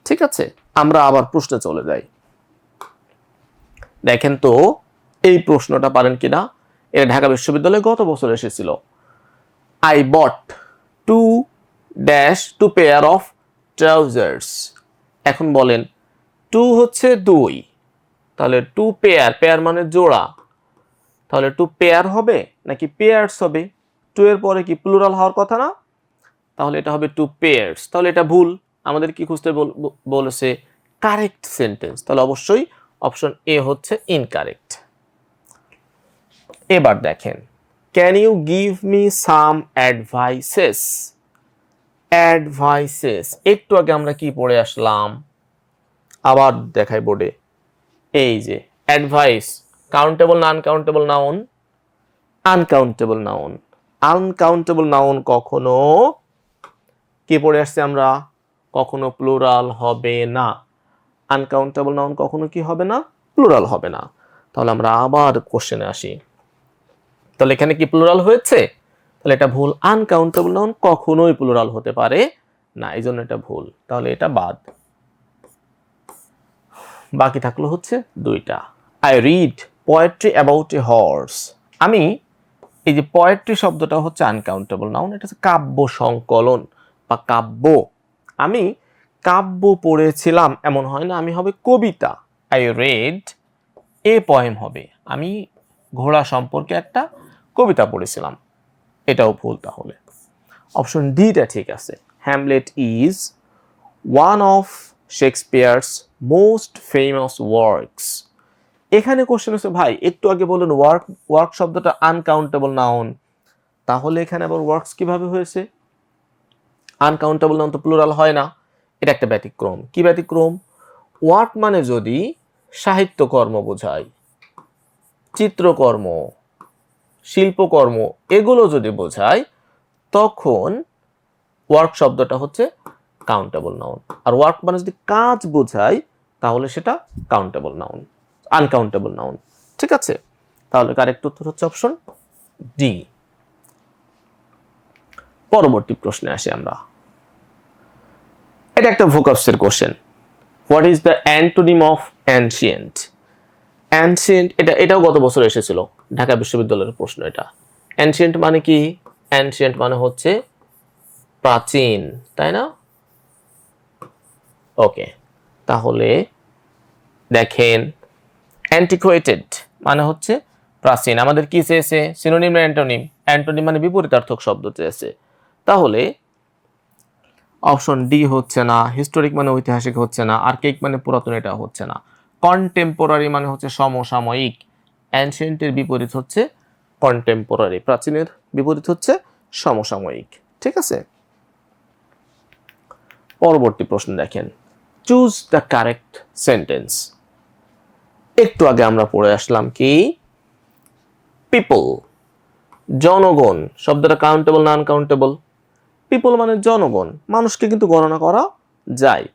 ঠিক আছে, আমরা আবার প্রশ্নে চলে যাই। দেখেন তো এই প্রশ্নটা পারেন কিনা। এটা ঢাকা বিশ্ববিদ্যালয়ে গত বছর এসেছিল। I bought two pair of trousers. এখন বলেন টু হচ্ছে দুই, তাহলে টু পেয়ার মানে জোড়া, তাহলে টু পেয়ার হবে নাকি পেয়ার্স হবে? টু এর পরে কি প্লুরাল হওয়ার কথা না? তাহলে এটা হবে টু পেয়ার্স। তাহলে এটা ভুল, আমাদের কি খুঁজতে বলেছে কারেক্ট সেন্টেন্স, তাহলে অবশ্যই অপশন এ হচ্ছে ইনকারেক্ট। এবার দেখেন can you give me some advices. Advices একটু আগে আমরা কি পড়ে আসলাম, আবার দেখাই বোর্ডে, এই যে অ্যাডভাইস কাউন্টেবল না uncountable noun? Uncountable noun. Uncountable noun কখনো কি পড়ে আসছে আমরা, কখনো প্লুরাল হবে না। আনকাউন্টেবল নাউন কখনো কি হবে না, প্লুরাল হবে না। তাহলে আমরা আবার কোশ্চেনে আসি, তাহলে এখানে কি প্লুরাল হয়েছে? তাহলে এটা ভুল, আনকাউন্টেবল নাউন কখনোই প্লুরাল হতে পারে না, এই জন্য এটা ভুল, তাহলে এটা বাদ। বাকি থাকলো হচ্ছে দুইটা। I read poetry about a horse. আমি এই যে পোয়েট্রি শব্দটা হচ্ছে আনকাউন্টেবল নাউন, এটা হচ্ছে কাব্য সংকলন বা কাব্য। আমি কাব্য পড়েছিলাম এমন হয় না, আমি হবে কবিতা। আই রেড এ পয়েম হবে, আমি ঘোড়া সম্পর্কে একটা কবিতা পড়েছিলাম, এটাও ভুল। তাহলে অপশন ডিটা ঠিক আছে, Hamlet is one of Shakespeare's most famous works. এখানে কোশ্চেন হচ্ছে ভাই একটু আগে বললেন ওয়ার্ক শব্দটা আনকাউন্টেবল নাউন, তাহলে এখানে আবার ওয়ার্কস কিভাবে হয়েছে? আনকাউন্টেবল নাউন তো প্লুরাল হয় না, এটা একটা ব্যতিক্রম। কি ব্যতিক্রম? ওয়ার্ক মানে যদি সাহিত্যকর্ম বোঝায়, চিত্রকর্ম, শিল্পকর্ম, এগুলো যদি বোঝায় তখন ওয়ার্ক শব্দটা হচ্ছে কাউন্টেবল নাউন। আর ওয়ার্ক মানে যদি কাজ বোঝায় তাহলে সেটা কাউন্টেবল নাউন, আনকাউন্টেবল নাউন। ঠিক আছে, তাহলে কারেক্ট উত্তর হচ্ছে অপশন ডি। পরবর্তী প্রশ্নে আসি আমরা। এটা একটা ভোকাবসের কোশ্চেন। What is the antonym of ancient? Ancient এটাও গত বছর এসেছিল, ঢাকা বিশ্ববিদ্যালয়ের প্রশ্ন এটা। অ্যানশিয়েন্ট মানে কি? অ্যানশিয়েন্ট মানে হচ্ছে প্রাচীন, তাই না? ওকে, তাহলে দেখেন অ্যান্টিকোয়েটেড মানে হচ্ছে প্রাচীন। আমাদের কি চেয়েছে, সিনোনিম না অ্যান্টোনিম? অ্যান্টোনিম মানে বিপরীতার্থক শব্দ চেয়েছে, তাহলে অপশন ডি হচ্ছে না। হিস্টোরিক মানে ঐতিহাসিক হচ্ছে না, আর্কেইক মানে পুরাতন, এটা হচ্ছে না। কন্টেম্পোরারি মানে হচ্ছে সমসাময়িক, অ্যানশিয়েন্টের বিপরীত হচ্ছে কন্টেম্পোরারি, প্রাচীনের বিপরীত হচ্ছে সমসাময়িক। ঠিক আছে, পরবর্তী প্রশ্ন দেখেন, চুজ দ্য কারেক্ট সেন্টেন্স। একটু আগে আমরা পড়ে আসলাম কি, পিপল, জনগণ শব্দটা কাউন্টেবল না আনকাউন্টেবল? পিপল মানে জনগণ, মানুষকে কিন্তু গণনা করা যায়।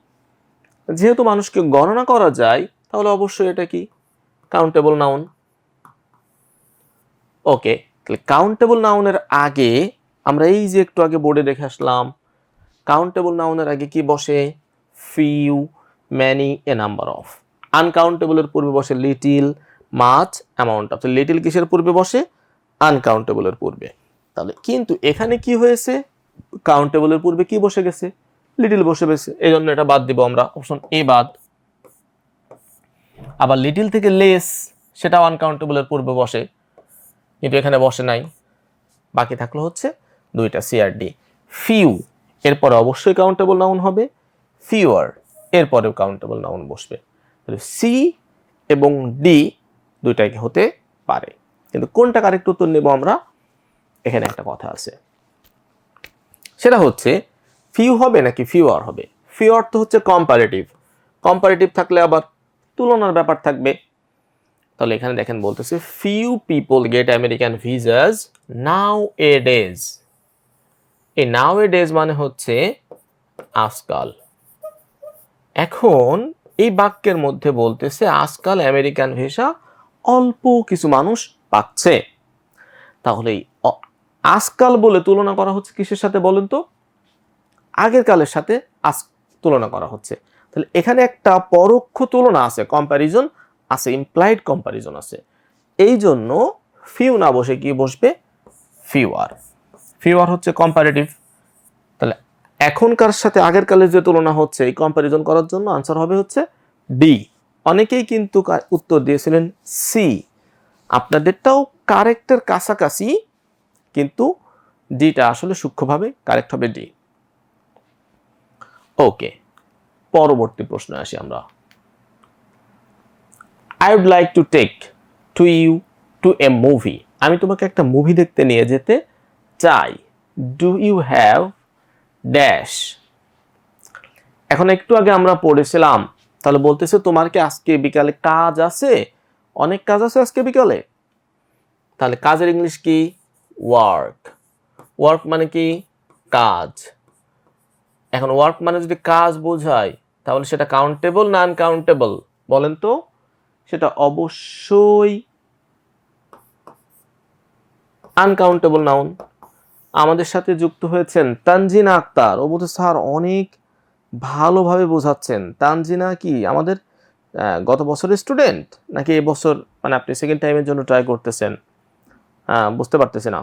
যেহেতু মানুষকে গণনা করা যায় তাহলে অবশ্যই এটা কি কাউন্টেবল নাউন। ওকে, তাহলে কাউন্টেবল নাউনের আগে আমরা এই যে একটু আগে বোর্ডে দেখে আসলাম, কাউন্টেবল নাউনের আগে কি বসে? Few, many, a number of. আনকাউন্টেবলের পূর্বে বসে little, much, amount of. Little কিসের পূর্বে বসে? আনকাউন্টেবলের পূর্বে। তাহলে কিন্তু এখানে কি হয়েছে, কাউন্টেবলের পূর্বে কি বসে গেছে? লিটিল বসে গেছে, এই জন্য এটা বাদ দিব আমরা, অপশন এ বাদ। আবার লিটিল থেকে লেস, সেটাও আনকাউন্টেবলের পূর্বে বসে, কিন্তু এখানে বসে নাই। বাকি থাকলো হচ্ছে দুইটা সি আর ডি। ফিউ এরপরে অবশ্যই কাউন্টেবল নাউন হবে, ফিউয়ার এরপরেও কাউন্টেবল নাউন বসবে। তাহলে সি এবং ডি দুইটাই হতে পারে, কিন্তু কোনটা কারেক্ট উত্তর নেব আমরা, এখানে একটা কথা আছে, সেটা হচ্ছে ফিউ হবে নাকি ফিউয়ার হবে। ফিউয়ার তো হচ্ছে কম্পারেটিভ, কম্পারেটিভ থাকলে আবার তুলনার ব্যাপার থাকবে। তাহলে এখানে দেখেন বলতেছে few people get American visas nowadays. এই নাও এ ডেজ মানে হচ্ছে আজকাল। এখন এই বাক্যের মধ্যে বলতেছে আজকাল আমেরিকান ভিসা অল্প কিছু মানুষ পাচ্ছে। তাহলে আজকাল বলে তুলনা করা হচ্ছে কিসের সাথে বলেন তো, আগের কালের সাথে আজ তুলনা করা হচ্ছে। তাহলে এখানে একটা পরোক্ষ তুলনা আছে, কম্প্যারিজন আছে, ইমপ্লাইড কম্প্যারিজন আছে। এই জন্য ফিউ না বসে কি বসবে, ফিউয়ার। ফিউয়ার হচ্ছে কম্পারেটিভ। তাহলে এখনকার সাথে আগের কালের যে তুলনা হচ্ছে এই কম্প্যারিজন করার জন্য আনসার হবে হচ্ছে ডি। অনেকেই কিন্তু উত্তর দিয়েছিলেন সি, আপনাদেরটাও কারেক্টের কাছাকাছি, কিন্তু ডিটা আসলে সূক্ষ্মভাবে কারেক্ট হবে ডি। ওকে, পরবর্তী প্রশ্নে আসি আমরা। I would like to take to you to a movie. আমি তোমাকে একটা মুভি দেখতে নিয়ে যেতে চাই। Do you have dash. এখন একটু আগে আমরা পড়েছিলাম, তাহলে বলতেছে তোমার কি আজকে বিকালে কাজ আছে, অনেক কাজ আছে আজকে বিকালে। তাহলে কাজের ইংলিশ কি, ওয়ার্ক। ওয়ার্ক মানে কি, কাজ। এখন ওয়ার্ক মানে যদি কাজ বোঝায় তাহলে সেটা কাউন্টেবল না আনকাউন্টেবল বলেন তো, সেটা অবশ্যই আনকাউন্টেবল নাউন। আমাদের সাথে যুক্ত হয়েছেন তানজিনা আক্তার, ও বলতে স্যার অনেক ভালোভাবে বোঝাচ্ছেন। তানজিনা কি আমাদের গত বছরের স্টুডেন্ট নাকি এবছর, মানে আপনি সেকেন্ড টাইমের জন্য ট্রাই করতেছেন? বুঝতে পারতেছি না,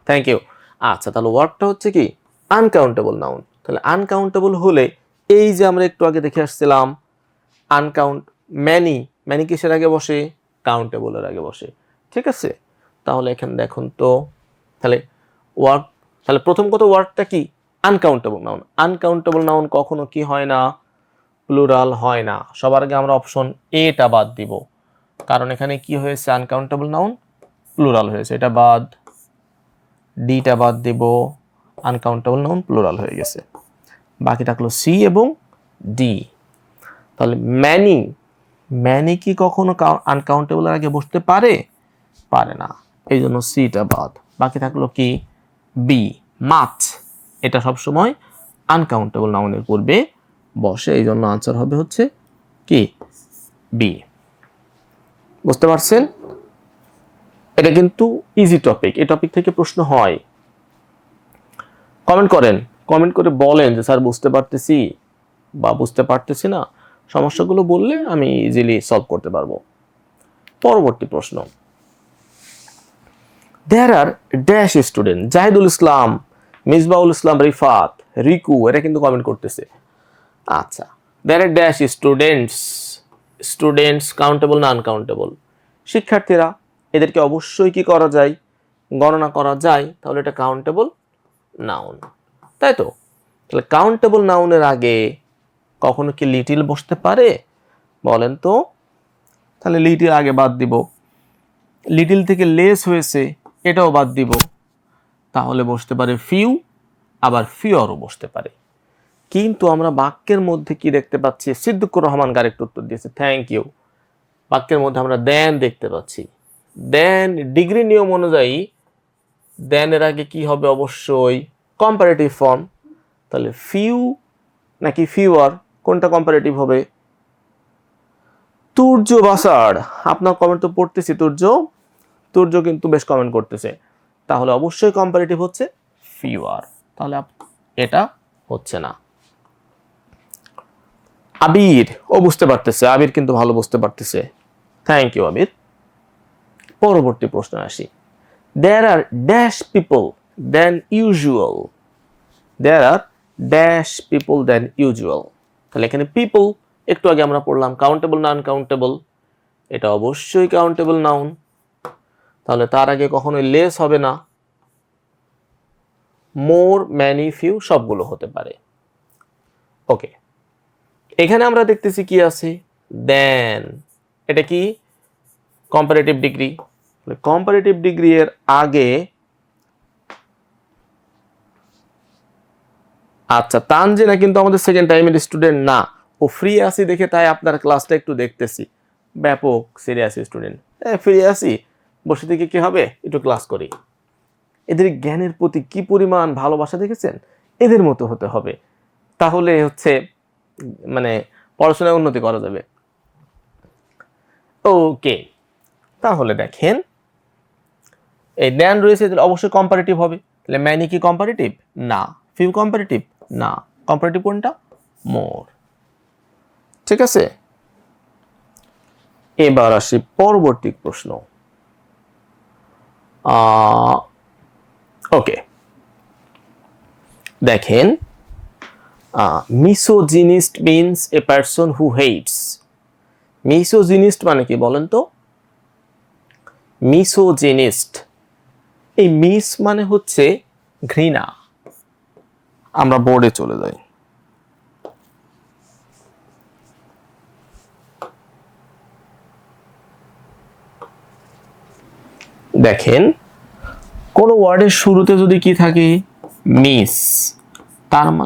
থ্যাংক ইউ। আচ্ছা, তাহলে ওয়ার্কটা হচ্ছে কি আনকাউন্টেবল নাউন। তাহলে আনকাউন্টেবল হলে এই যে আমরা একটু আগে দেখে আসছিলাম আনকাউন্ট, ম্যানি, ম্যানি কিসের আগে বসে, কাউন্টেবলের আগে বসে, ঠিক আছে। তাহলে এখানে দেখুন তো, তাহলে ওয়ার্ক, তাহলে প্রথম কথা ওয়ার্কটা কি আনকাউন্টেবল নাউন। আনকাউন্টেবল নাউন কখনো কি হয় না, প্লুরাল হয় না। সবার আগে আমরা অপশন এটা বাদ দিব, কারণ এখানে কি হয়েছে, আনকাউন্টেবল নাউন প্লুরাল হয়েছে, এটা বাদ। ডিটা বাদ দিব, আনকাউন্টেবল নাউন প্লুরাল হয়ে গেছে। বাকি থাকলো সি এবং ডি। তাহলে ম্যানি, ম্যানি কি কখনো আনকাউন্টেবলের আগে বসতে পারে, পারে না, এই জন্য সিটা বাদ। বাকি থাকলো কি বি, মাছ, এটা সবসময় আনকাউন্টেবল নাউনের পূর্বে বসে, এই জন্য আনসার হবে হচ্ছে কি বি। বুঝতে পারছেন? এটা কিন্তু ইজি টপিক, এই টপিক থেকে প্রশ্ন হয়। কমেন্ট করেন, কমেন্ট করে বলেন যে স্যার বুঝতে পারতেছি বা বুঝতে পারতেছি না, সমস্যাগুলো বললে আমি ইজিলি সলভ করতে পারবো। পরবর্তী প্রশ্ন, দেয়ার আর ড্যাশ স্টুডেন্ট। জাহিদুল ইসলাম, মিসবাউল ইসলাম, রিফাত, রিকু, এরা কিন্তু কমেন্ট করতেছে। আচ্ছা, দেয়ার আর ড্যাশ স্টুডেন্টস। স্টুডেন্টস কাউন্টেবল না আনকাউন্টেবল? শিক্ষার্থীরা, এদেরকে অবশ্যই কি করা যায়, গণনা করা যায়, তাহলে এটা কাউন্টেবল নাউন, তাই তো। তাহলে কাউন্টেবল নাউনের আগে কখনো কি লিটিল বসতে পারে বলেন তো? তাহলে লিটিল আগে বাদ দিব, লিটিল থেকে লেস হয়েছে এটাও বাদ দিব। তাহলে বসতে পারে ফিউ, আবার ফিওরও বসতে পারে। কিন্তু আমরা বাক্যের মধ্যে কি দেখতে পাচ্ছি, সিদ্দিকুর রহমান কারেক্ট উত্তর দিয়েছে, থ্যাংক ইউ। বাক্যের মধ্যে আমরা দেন দেখতে পাচ্ছি। দেন ডিগ্রি নিয়ম অনুযায়ী দেনের আগে কি হবে, অবশ্যই কম্পারেটিভ ফর্ম। তাহলে ফিউ নাকি ফিউয়ার, কোনটা কম্পারেটিভ হবে? তুর্য বাসার, আপনার কমেন্ট তো পড়তেছি, তুর্য কিন্তু বেশ কমেন্ট করতেছে, তাহলে অবশ্যই কম্পারেটিভ হচ্ছে ফিউয়ার। তাহলে এটা হচ্ছে না। আবির, ও বুঝতে পারতেছে, আবির কিন্তু ভালো বুঝতে পারতেছে, থ্যাংক ইউ আবির। পরবর্তী প্রশ্ন আসি, দেয়ার আর ড্যাশ পিপল দেন ইউজুয়াল। দেয়ার আর ড্যাশ পিপল দেন ইউজুয়াল। তাহলে এখানে পিপল একটু আগে আমরা পড়লাম কাউন্টেবল না আনকাউন্টেবল, এটা অবশ্যই কাউন্টেবল নাউন, তাহলে তার আগে কখনোই লেস হবে না। মোর, ম্যানি, ফিউ সবগুলো হতে পারে। ওকে, এখানে আমরা দেখতেছি কি আছে, দেন। এটা কি কম্পারেটিভ ডিগ্রি। কম্পারেটিভ ডিগ্রি এর আগে, আচ্ছা তানজিনা কিন্তু আমাদের সেকেন্ড টাইমের স্টুডেন্ট না, ও ফ্রি আছি দেখে তাই আপনার ক্লাসটা একটু দেখতেছি। ব্যাপক সিরিয়াস স্টুডেন্ট, ফ্রি আছি বসে থেকে কি হবে, একটু ক্লাস করি। এদের জ্ঞানের প্রতি কি পরিমাণ ভালোবাসা দেখেছেন, এদের মতো হতে হবে, তাহলে হচ্ছে মানে পড়াশোনায় উন্নতি করা যাবে। ওকে, তাহলে দেখেন এই দেন রয়েছে, অবশ্যই কম্পারেটিভ হবে। তাহলে ম্যানি কি কম্পারেটিভ না, ফিউ কম্পারেটিভ না, কম্পারেটিভ কোনটা, মোর। ঠিক আছে, এবার আসি পরবর্তী প্রশ্ন। ওকে, দেখেন misogynist means a person who hates. Misogynist মানে কি বলেন তো? মিসোজিনিস্ট, এই মিস মানে হচ্ছে ঘৃণা। আমরা বোর্ডে চলে যাই। দেখেন কোন ওয়ার্ডের শুরুতে যদি কি থাকে, মিস,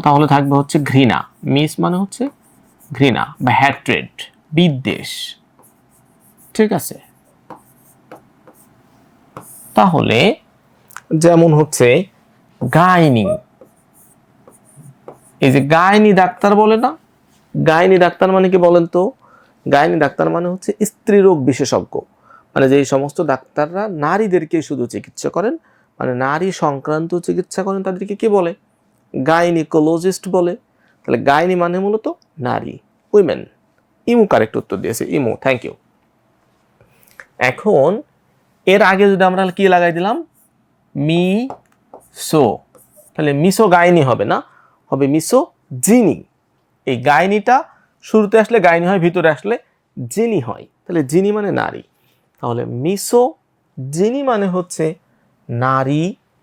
তাহলে থাকবে হচ্ছে ঘৃণা। মিস মানে হচ্ছে ঘৃণা বা হ্যাট্রেড, বিদ্বেষ। ঠিক আছে, তাহলে যেমন হচ্ছে গাইনি, এই যে গাইনি ডাক্তার বলে না, গাইনি ডাক্তার মানে কি বলেন তো? গাইনি ডাক্তার মানে হচ্ছে স্ত্রী রোগ বিশেষজ্ঞ, মানে যে সমস্ত ডাক্তাররা নারীদেরকে শুধু চিকিৎসা করেন, মানে নারী সংক্রান্ত চিকিৎসা করেন, তাদেরকে কি বলে? গাইনিকোলজিস্ট বলে। তাহলে গাইনি মানে মূলত নারী, উইমেন। ইমু কারেক্ট উত্তর দিয়েছে, ইমু, থ্যাংক ইউ। এখন এর আগে যদি আমরা কি লাগাই দিলাম, মিসো, তাহলে মিসো গাইনি হবে না, হবে মিসো জিনি। এই গাইনিটা শুরুতে আসলে গাইনি হয়, ভিতরে আসলে জিনি হয়, তাহলে জিনি মানে নারী। তাহলে মিসো জিনি মানে হচ্ছে নারী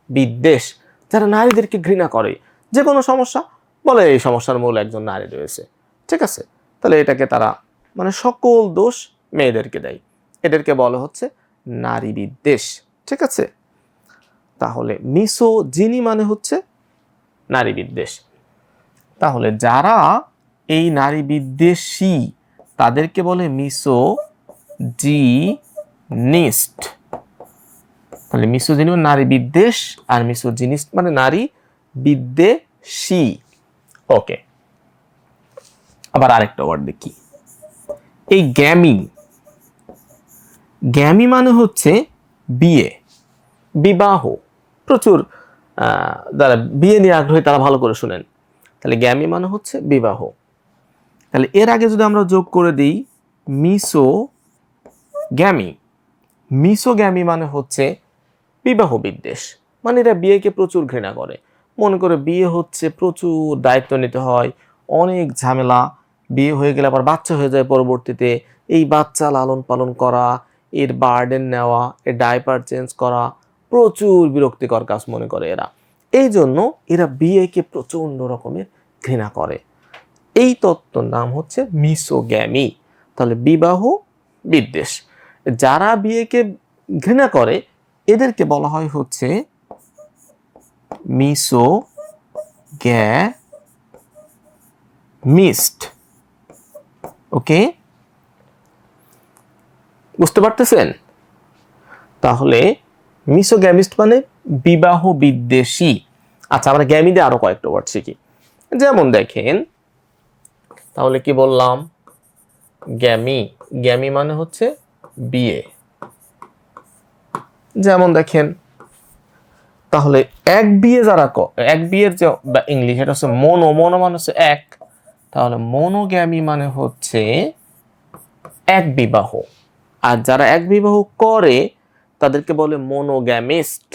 বিদ্বেষ, যারা নারীদেরকে ঘৃণা করে, যে কোনো সমস্যা বলে এই সমস্যার মূল একজন নারী রয়েছে। ঠিক আছে, তাহলে এটাকে তারা মানে সকল দোষ মেয়েদেরকে দেয়, এদেরকে বলা হচ্ছে নারী বিদ্বেষ। ঠিক আছে, তাহলে মিসো জিনি মানে হচ্ছে নারী বিদ্বেষ। তাহলে যারা এই নারী বিদ্বেষী তাদেরকে বলে মিসো জিনিস্ট। তাহলে মিসোজিনি মানে নারী বিদ্বেষ, আর মিসোজিনিস্ট মানে নারী বিদ্বেষী। ওকে, আবার আরেকটা ওয়ার্ড দেখি, এই গ্যামি। গ্যামি মানে হচ্ছে বিয়ে, বিবাহ। প্রচুর যারা বিয়ে নিয়ে আগ্রহী তারা ভালো করে শুনেন। তাহলে গ্যামি মানে হচ্ছে বিবাহ। তাহলে এর আগে যদি আমরা যোগ করে দিই মিসো গ্যামি, মিসো গ্যামি মানে হচ্ছে বিবাহ বিদ্বেষ, মানে এরা বিয়েকে প্রচুর ঘৃণা করে। মনে করে বিয়ে হচ্ছে প্রচুর দায়িত্ব নিতে হয়, অনেক ঝামেলা, বিয়ে হয়ে গেলে আবার বাচ্চা হয়ে যায় পরবর্তীতে, এই বাচ্চা লালন পালন করা, এর বার্ডেন নেওয়া, এর ডাইপার চেঞ্জ করা, প্রচুর বিরক্তিকর কাজ মনে করে এরা। এই জন্য এরা বিয়েকে প্রচন্ড রকমের ঘৃণা করে। এই তত্ত্বর নাম হচ্ছে মিসোগ্যামি। তাহলে বিবাহ বিদ্বেষ, যারা বিয়েকে ঘৃণা করে এদেরকে বলা হয় হচ্ছে মিসোগ্যামিস্ট। ওকে, বুঝতে পারতেছেন? তাহলে মিসোগ্যামিস্ট মানে বিবাহ বিদ্বেষী। আচ্ছা, আমরা গ্যামি দিয়ে আরো কয়েকটা ওয়ার্ড শিখি। যেমন দেখেন, তাহলে কি বললাম, গ্যামি, গ্যামি মানে হচ্ছে বিয়ে। যেমন দেখেন, তাহলে এক বিয়ে যারা এক বিয়ের যে ইংলিশ এটা হচ্ছে মোনো, মোনো মানে হচ্ছে এক, তাহলে মোনোগ্যামি মানে হচ্ছে এক বিবাহ। আর যারা এক বিবাহ করে তাদেরকে বলে মোনোগ্যামিস্ট।